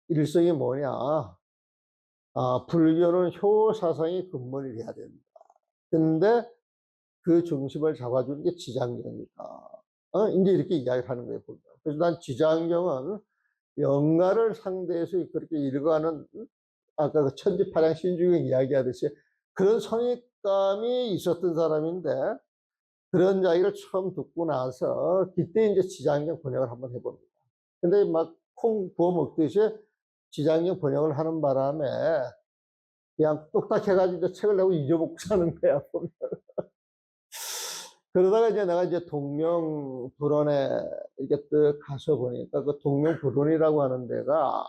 일성이 뭐냐. 불교는 효사상이 근본이 돼야 된다. 근데 그 중심을 잡아주는 게 지장경이다. 이제 이렇게 이야기를 하는 거예요. 보면. 그래서 난 지장경은 영가를 상대해서 그렇게 일관하는 아까 그 천지파량 신중경 이야기하듯이 그런 선입감이 있었던 사람인데 그런 이야기를 처음 듣고 나서 그때 이제 지장경 번역을 한번 해봅니다. 근데 막 콩 부어 먹듯이 지장경 번역을 하는 바람에 그냥 뚝딱 해가지고 책을 내고 잊어먹고 사는 거야, 보면. 그러다가 이제 내가 이제 동명불원에 이렇게 뜩 가서 보니까 그 동명불원이라고 하는 데가,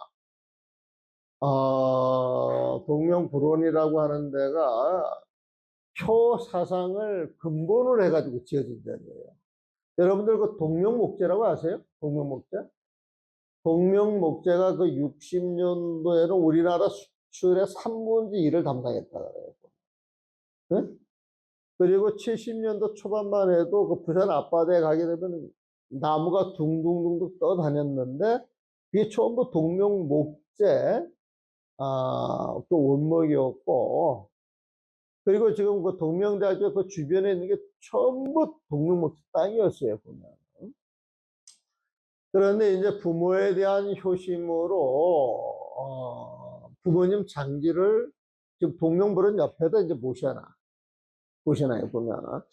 동명불원이라고 하는 데가 표사상을 근본으로 해가지고 지어진 데예요. 여러분들 그 동명목재라고 아세요? 동명목재? 동명목재가 그 60년도에는 우리나라 수출의 3분의 1을 담당했다 그래요. 네? 그리고 70년도 초반만 해도 그 부산 앞바다에 가게 되면 나무가 둥둥둥둥 떠다녔는데 그게 전부 동명목재 그 원목이었고 그리고 지금 그 동명대학교 그 주변에 있는 게 전부 동명목재 땅이었어요 보면. 그런데 이제 부모에 대한 효심으로 부모님 장기를 지금 동명불원 옆에다 이제 모셔놔요 보면.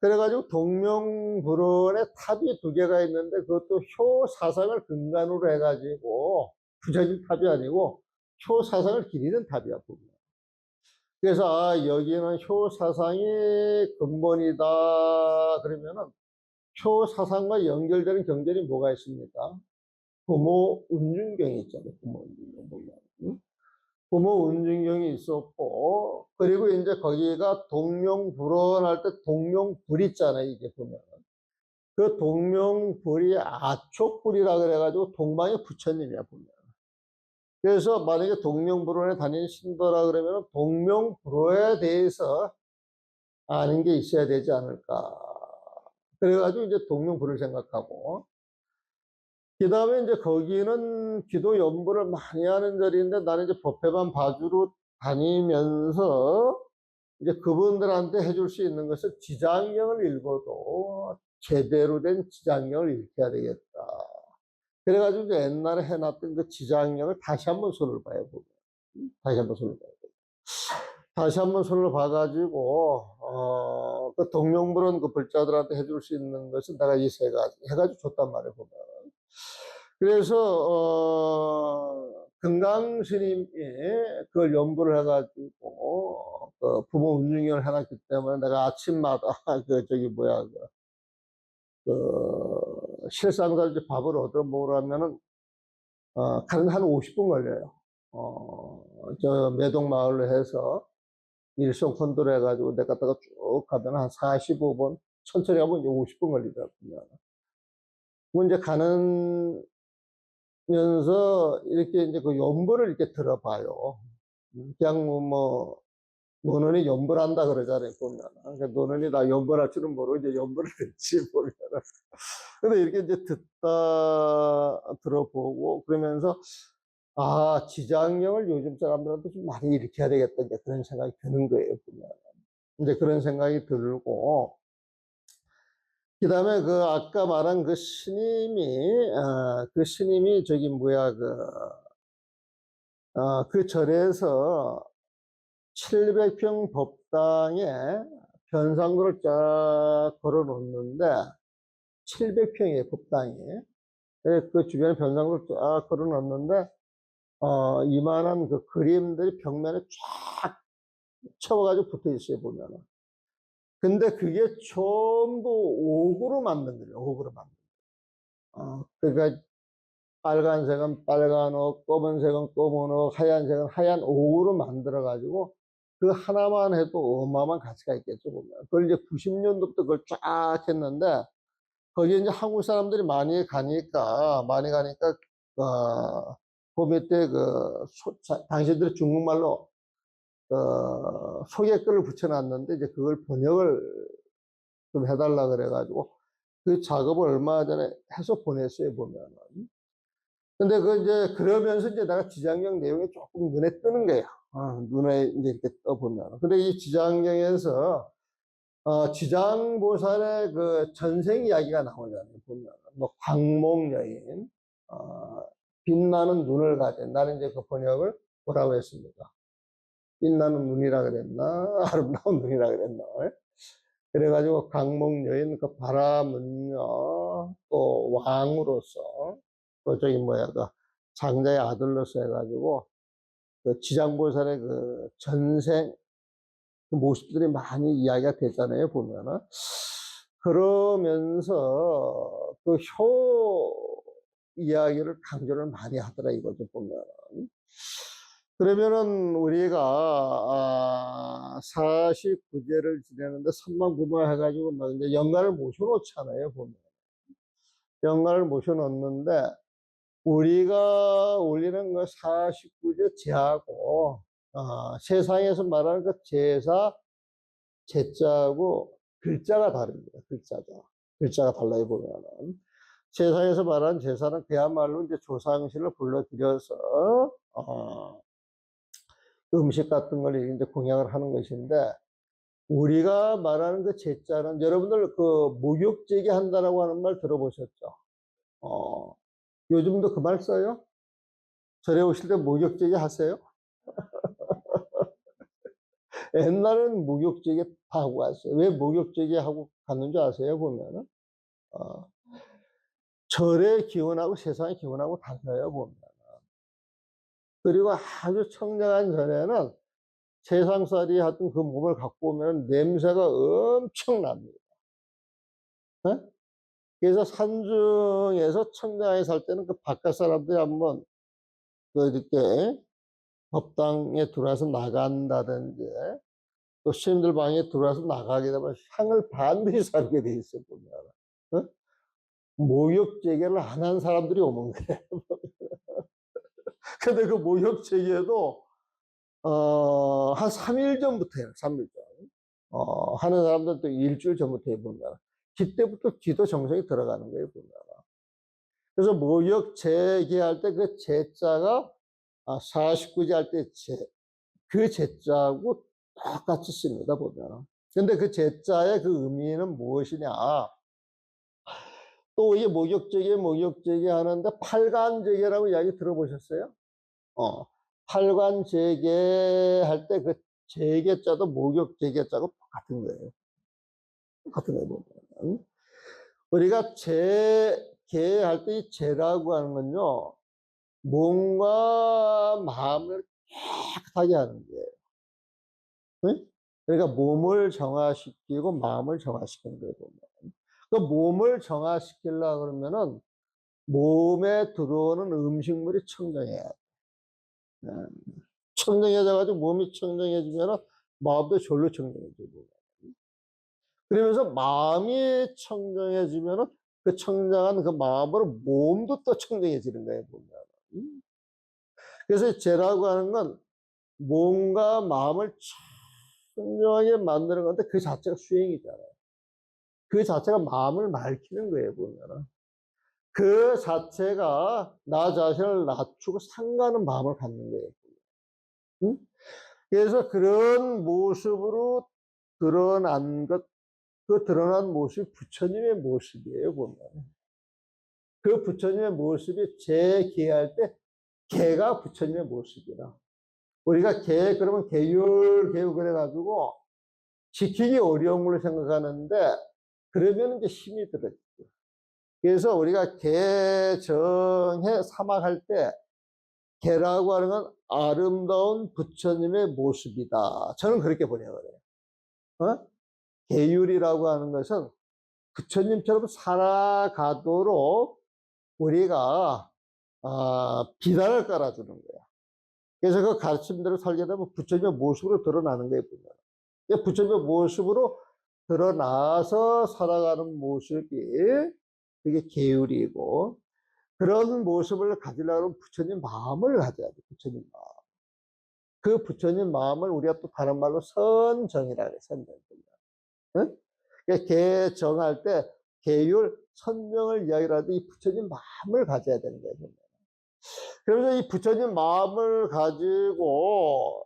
그래가지고 동명불원에 탑이 두 개가 있는데 그것도 효사상을 근간으로 해가지고 부처님 탑이 아니고 효사상을 기리는 탑이야, 보면. 그래서 아, 여기는 효사상이 근본이다. 그러면은 효사상과 연결되는 경전이 뭐가 있습니까? 부모 운중경이 있잖아요. 부모 운중경 보면. 응? 부모 운중경이 있었고, 그리고 이제 거기가 동명불원할 때 동명불 있잖아요. 이게 보면. 그 동명불이 아촉불이라 그래가지고 동방의 부처님이야, 보면. 그래서 만약에 동명불원에 다니는 신도라 그러면 동명불호에 대해서 아는 게 있어야 되지 않을까. 그래가지고 이제 동명불을 생각하고, 그 다음에 이제 거기는 기도 연부를 많이 하는 자리인데 나는 이제 법회반 봐주러 다니면서 이제 그분들한테 해줄 수 있는 것은 지장경을 읽어도 제대로 된 지장경을 읽어야 되겠다. 그래가지고 이제 옛날에 해놨던 그 지장경을 다시 한번 손을 봐야 보고, 다시 한번 손을 봐야 돼. 다시 한번 손을 봐가지고, 그 동명불원 그 불자들한테 해줄 수 있는 것은 내가 이 세 가지 해가지고 줬단 말이에요, 보면. 그래서, 금강 스님이 그걸 연구를 해가지고, 그 부모 운중경을 해놨기 때문에 내가 아침마다, 실상사 이제 밥을 얻어 먹으려면은, 가는 한 50분 걸려요. 저 매동마을로 해서 일송 컨도로 해가지고 내가 갖다가 쭉 가면 한 45분, 천천히 가면 이제 50분 걸리더라고요. 그 이제 가면서 이렇게 이제 그 연부를 이렇게 들어봐요. 그냥 노는이 연부를 한다 그러잖아요, 보면. 그러니까 노는이 나 연부를 할 줄은 모르고 이제 연부를 듣지, 보면. 근데 이렇게 이제 듣다 들어보고 그러면서 아, 지장령을 요즘 사람들한테 좀 많이 일으켜야 되겠다. 이제 그런 생각이 드는 거예요, 보면. 이제 그런 생각이 들고, 그 다음에 그 아까 말한 그 스님이, 그 스님이 저기 뭐야, 그 절에서 700평 법당에 변상도를 쫙 걸어 놓는데, 700평의 법당이, 그 주변에 변상도를 쫙 걸어 놓는데, 이만한 그 그림들이 벽면에 쫙 쳐가지고 붙어 있어요, 보면은. 근데 그게 전부 옥으로 만든 거예요, 옥으로 만든 거. 그러니까 빨간색은 빨간 옥, 검은색은 검은 옥, 하얀색은 하얀 옥으로 만들어가지고 그 하나만 해도 어마어마한 가치가 있겠죠, 보면. 그걸 이제 90년도부터 그걸 쫙 했는데 거기에 이제 한국 사람들이 많이 가니까, 그 밑에 당신들이 중국말로 소개글을 붙여놨는데 이제 그걸 번역을 좀 해달라 그래가지고 그 작업을 얼마 전에 해서 보냈어요, 보면은. 근데 그 이제 그러면서 이제 내가 지장경 내용이 조금 눈에 뜨는 거예요. 눈에 이제 이렇게 떠보면. 근데 이 지장경에서 지장보살의 그 전생 이야기가 나오잖아요, 보면. 뭐 광목 여인, 빛나는 눈을 가진, 나는 이제 그 번역을 뭐라고 했습니까? 빛나는 눈이라 그랬나? 아름다운 눈이라 그랬나? 그래가지고 강목 여인 그 바라문요, 또 왕으로서, 또 저기 뭐야, 그 장자의 아들로서 해가지고 그 지장보살의 그 전생 그 모습들이 많이 이야기가 됐잖아요, 보면은. 그러면서 그 효 이야기를 강조를 많이 하더라, 이거죠, 보면은. 그러면은 우리가 49제를 지내는데 3만9만 해가지고 막 이제 연간을 모셔놓잖아요, 보면. 연간을 모셔놓는데 우리가 올리는 그 49제 제하고 세상에서 말하는 그 제사 제자하고 글자가 다릅니다. 글자가 달라요, 보면은. 세상에서 말하는 제사는 그야말로 이제 조상신을 불러들여서 음식 같은 걸 이제 공양을 하는 것인데, 우리가 말하는 그 제자는 여러분들 그 목욕제기 한다라고 하는 말 들어보셨죠? 요즘도 그 말 써요? 절에 오실 때 목욕제기 하세요? 옛날에는 목욕제기 다 하고 갔어요. 왜 목욕제기 하고 갖는 줄 아세요? 보면은. 어, 절의 기운하고 세상의 기운하고 달라요, 보면. 그리고 아주 청량한 절에는 세상살이 하여튼 그 몸을 갖고 오면 냄새가 엄청납니다. 어? 그래서 산중에서 청량하게 살 때는 그 바깥 사람들이 한번 그 이렇게 법당에 들어와서 나간다든지 또 스님들 방에 들어와서 나가게 되면 향을 반드시 살게 돼 있어 보면. 어? 모욕 제계를 안 한 사람들이 오는 거예요. 근데 그 모욕 제계도 한 3일 전부터 해요. 3일 전. 하는 사람들은 또 일주일 전부터 해본다. 그때부터 기도 정성이 들어가는 거예요, 보면. 그래서 모욕 제기할 때 그 제자가 49제 할 때 그 제자하고 똑같이 씁니다, 보면. 근데 그 제자의 그 의미는 무엇이냐? 또 이게 목욕제계 하는데 팔관제계라고 이야기 들어보셨어요? 팔관제계 할 때 그 제계자도 목욕제계자고 똑같은 거예요. 똑같은 거예요, 보면. 우리가 제계할 때 이 제라고 하는 건요, 몸과 마음을 깨끗하게 하는 거예요. 응? 그러니까 몸을 정화시키고 마음을 정화시키는 거예요, 보면. 그 몸을 정화시키려고 그러면은 몸에 들어오는 음식물이 청정해야 돼. 청정해져가지고 몸이 청정해지면은 마음도 절로 청정해지고. 그러면서 마음이 청정해지면은 그 청정한 그 마음으로 몸도 또 청정해지는 거예요, 보면. 그래서 죄라고 하는 건 몸과 마음을 청정하게 만드는 건데 그 자체가 수행이잖아요. 그 자체가 마음을 맑히는 거예요, 보면은. 그 자체가 나 자신을 낮추고 상가는 마음을 갖는 거예요. 응? 그래서 그런 모습으로 드러난 것, 그 드러난 모습이 부처님의 모습이에요, 보면. 그 부처님의 모습이 재계할 때, 개가 부처님의 모습이라. 우리가 개, 그러면 개율, 개율, 그래가지고, 지키기 어려운 걸로 생각하는데, 그러면 이제 힘이 들어지죠. 그래서 우리가 개정해 사막할 때, 개라고 하는 건 아름다운 부처님의 모습이다. 저는 그렇게 번역을 해요. 어? 계율이라고 하는 것은 부처님처럼 살아가도록 우리가 비단을 깔아주는 거야. 그래서 그 가르침대로 살게 되면 부처님의 모습으로 드러나는 거예요. 부처님의 모습으로 드러나서 살아가는 모습이 그게 계율이고, 그런 모습을 가지려고 하면 부처님 마음을 가져야 돼. 부처님 마음. 그 부처님 마음을 우리가 또 다른 말로 선정이라고 해요. 선정. 응? 개정할 때 계율, 선정을 이야기를 하는데 이 부처님 마음을 가져야 되는 거예요. 그러면서 이 부처님 마음을 가지고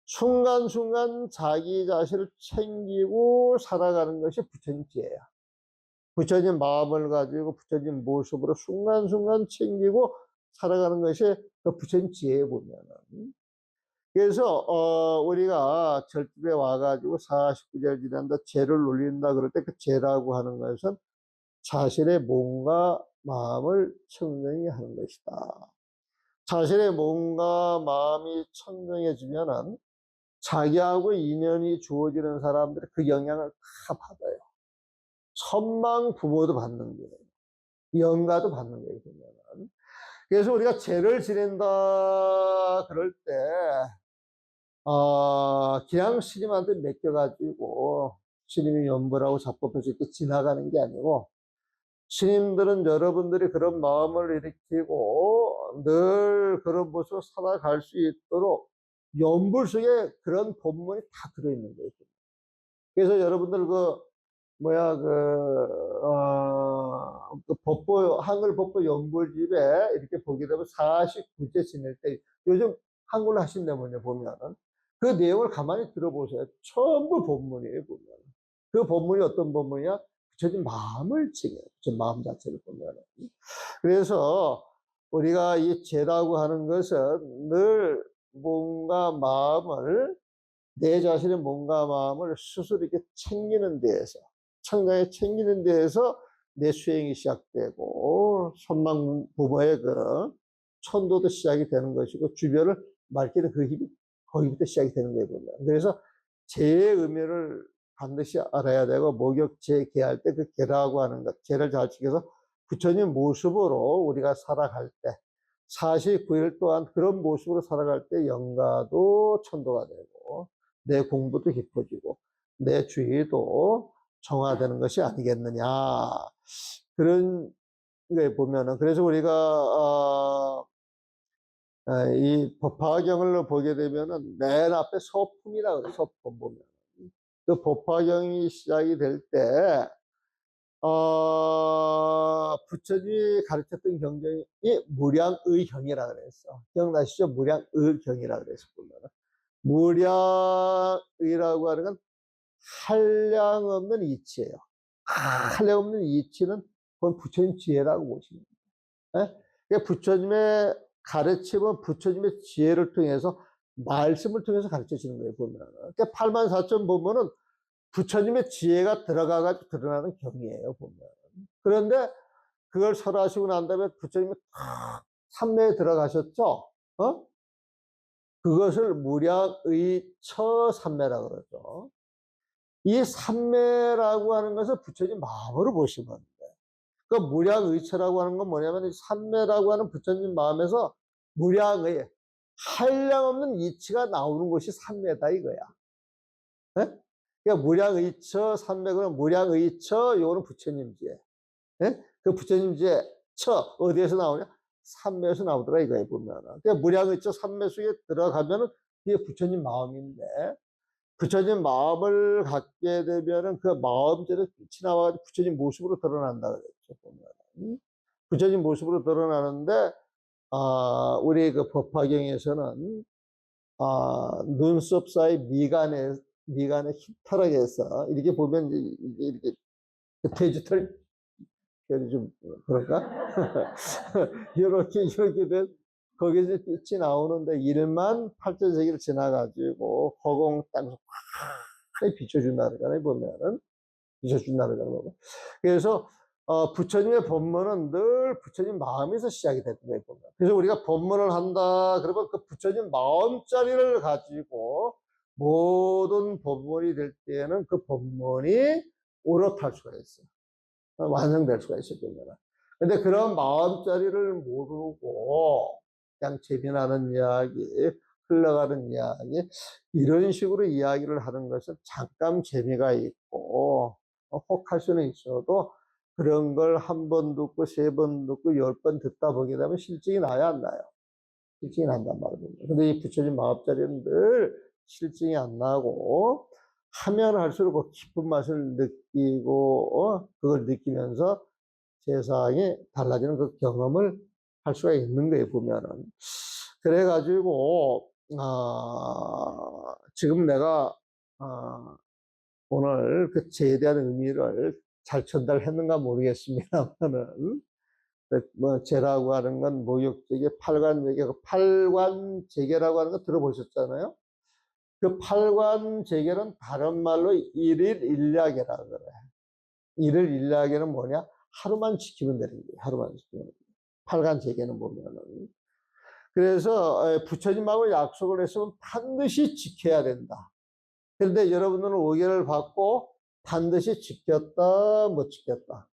순간순간 자기 자신을 챙기고 살아가는 것이 부처님 지혜야. 부처님 마음을 가지고 부처님 모습으로 순간순간 챙기고 살아가는 것이 그 부처님 지혜에 보면은. 그래서 우리가 절집에 와가지고 49제를 지낸다, 제를 올린다 그럴 때 그 제라고 하는 것은 자신의 몸과 마음을 청정히 하는 것이다. 자신의 몸과 마음이 청정해지면은 자기하고 인연이 주어지는 사람들이 그 영향을 다 받아요. 천망 부모도 받는 거예요. 영가도 받는 거예요, 보면은. 그래서 우리가 제를 지낸다 그럴 때 그냥 스님한테 맡겨가지고 스님이 연보라고 잡법해서 이렇게 지나가는 게 아니고, 스님들은 여러분들이 그런 마음을 일으키고 늘 그런 모습으로 살아갈 수 있도록 연불 속에 그런 법문이 다 들어있는 거예요. 그래서 여러분들 그 법보, 한글 법보 연불집에 이렇게 보게 되면 49제 지낼 때, 요즘 한글로 하신다면요, 보면은. 그 내용을 가만히 들어보세요. 전부 본문이에요, 보면. 그 본문이 어떤 본문이야? 부처님 마음을 칭해요. 부처님 마음 자체를 보면은. 그래서 우리가 이 죄라고 하는 것은 늘 몸과 마음을, 내 자신의 몸과 마음을 스스로 이렇게 챙기는 데에서, 청장에 챙기는 데에서 내 수행이 시작되고 손만 부모의 그 천도도 시작이 되는 것이고 주변을 밝히는 그 힘이 거기부터 시작이 되는 거예요 보면. 그래서 재의 의미를 반드시 알아야 되고 목욕재 개할 때 그 개라고 하는 것 개를 잘 지켜서 부처님 모습으로 우리가 살아갈 때 49일 동안 그런 모습으로 살아갈 때 영가도 천도가 되고 내 공부도 깊어지고 내 주의도 정화되는 것이 아니겠느냐 그런 게 보면은 그래서 우리가 이 법화경을 보게 되면은 맨 앞에 소품이라 그래 소품 보면 그 법화경이 시작이 될 때 부처님이 가르쳤던 경전이 무량의 경이라 그랬어. 기억나시죠? 무량의 경이라 그래서 보면은 무량의라고 하는 건 한량없는 이치예요. 한량없는 이치는 그건 부처님 지혜라고 보시면 돼요. 그러니까 부처님의 가르침은 부처님의 지혜를 통해서 말씀을 통해서 가르쳐지는 거예요. 보면 그러니까 84,000 보면은 부처님의 지혜가 들어가가지고 드러나는 경이에요. 보면 그런데 그걸 설하시고 난 다음에 부처님이 탁 삼매에 들어가셨죠. 그것을 무량의처 삼매라고 그러죠. 이 삼매라고 하는 것을 부처님 마음으로 보시면 돼요. 그 무량의처라고 하는 건 뭐냐면 이 삼매라고 하는 부처님 마음에서 무량의 한량없는 이치가 나오는 것이 삼매다 이거야. 네? 그러니까 무량의처 삼매 그럼 무량의처 요거는 부처님 지혜. 네? 그 부처님 지혜 처 어디에서 나오냐? 삼매에서 나오더라 이거에 보면은. 그러니까 무량의처 삼매 속에 들어가면은 그게 부처님 마음인데 부처님 마음을 갖게 되면은 그 마음대로 빛이 나와가지고 부처님 모습으로 드러난다 그랬죠 보면. 부처님 모습으로 드러나는데 우리 그 법화경에서는 눈썹 사이 미간에 흰타락에서 이렇게 보면 이렇게 돼지털 좀 그런가? 이렇게 된 거기서 빛이 나오는데 1만 8천 세기를 지나가지고 허공 땅에서 확 비춰준다 그러잖아요 보면은 비춰준다 그러잖아요. 그래서 부처님의 법문은 늘 부처님 마음에서 시작이 됐던 거예요 보면. 그래서 우리가 법문을 한다 그러면 그 부처님 마음자리를 가지고 모든 법문이 될 때에는 그 법문이 오롯할 수가 있어요. 완성될 수가 있어요 보면. 근데 그런 마음자리를 모르고 그냥 재미나는 이야기 흘러가는 이야기 이런 식으로 이야기를 하는 것은 잠깐 재미가 있고 혹할 수는 있어도 그런 걸 한 번 듣고 세 번 듣고 10번 듣다 보게 되면 실증이 나요 안 나요? 실증이 난단 말이에요. 근데 이 부처님 마음자리는 늘 실증이 안 나고 하면 할수록 그 깊은 맛을 느끼고 그걸 느끼면서 세상이 달라지는 그 경험을 할 수가 있는 거예요 보면은. 그래가지고 지금 내가 오늘 그 죄에 대한 의미를 잘 전달했는가 모르겠습니다만은 뭐 죄라고 하는 건 모욕죄계, 팔관죄계, 팔관죄계라고 하는 거 들어보셨잖아요. 그 팔관죄계는 다른 말로 일일일약이라 그래. 일일일약에는 뭐냐? 하루만 지키면 되는 거예요. 하루만 지키면. 팔관죄계는 보면은. 그래서 부처님하고 약속을 했으면 반드시 지켜야 된다. 그런데 여러분들은 의견을 받고 반드시 지켰다, 못 지켰다.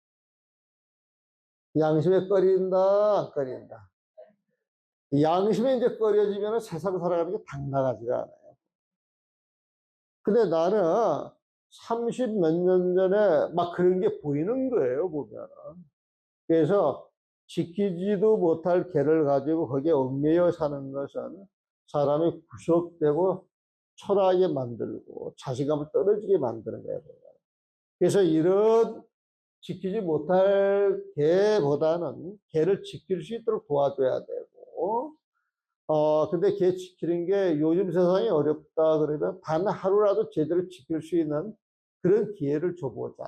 양심에 꺼린다, 안 꺼린다. 양심에 이제 꺼려지면 세상 살아가는 게 당나가지가 않아요. 근데 나는 30 몇 년 전에 막 그런 게 보이는 거예요, 보면. 그래서 지키지도 못할 개를 가지고 거기에 얽매여 사는 것은 사람이 구속되고 초라하게 만들고 자신감을 떨어지게 만드는 거예요. 그래서 이런 지키지 못할 개보다는 개를 지킬 수 있도록 도와줘야 되고, 근데 개 지키는 게 요즘 세상이 어렵다 그러면 단 하루라도 제대로 지킬 수 있는 그런 기회를 줘보자.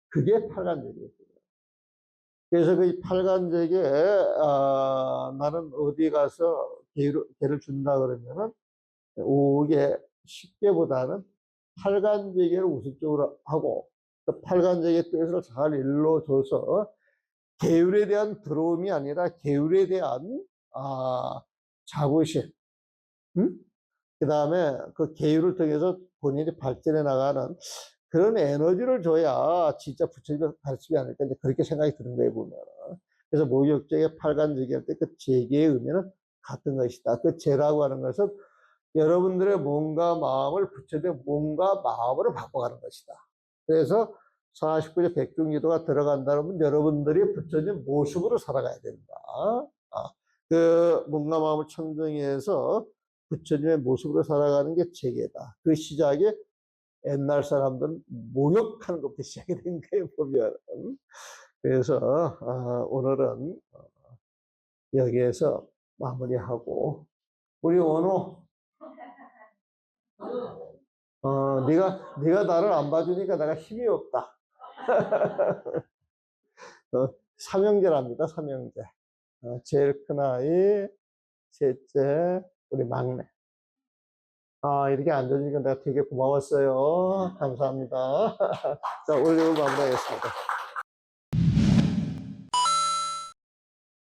그게 팔관제예요. 그래서 그 팔관제에 나는 어디 가서 개를 준다 그러면은 오게 쉽게보다는 팔관제계를 우선적으로 하고 그 팔관제의 뜻을 잘 일러줘서 계율에 대한 두려움이 아니라 계율에 대한 자부심, 그 다음에 그 계율을 통해서 본인이 발전해 나가는 그런 에너지를 줘야 진짜 부처님의 가르침이 아닐까 그렇게 생각이 드는 거예요, 보면. 그래서 목욕제의 팔관제기 할 때 그 제기의 의미는 같은 것이다. 그 제라고 하는 것은 여러분들의 몸과 마음을 부처님의 몸과 마음으로 바꿔가는 것이다. 그래서 49제 백중기도가 들어간다면 여러분들이 부처님 모습으로 살아가야 된다. 그 몸과 마음을 청정해서 부처님의 모습으로 살아가는 게 제계다. 그 시작이 옛날 사람들은 목욕하는 것부터 시작이 된 거예요, 보면. 그래서 오늘은 여기에서 마무리하고 우리 원호 네가 나를 안 봐주니까 내가 힘이 없다. 삼형제랍니다, 삼형제. 제일 큰 아이, 셋째, 우리 막내. 이렇게 앉아주니까 내가 되게 고마웠어요. 감사합니다. 자, 올리고 마무리하겠습니다.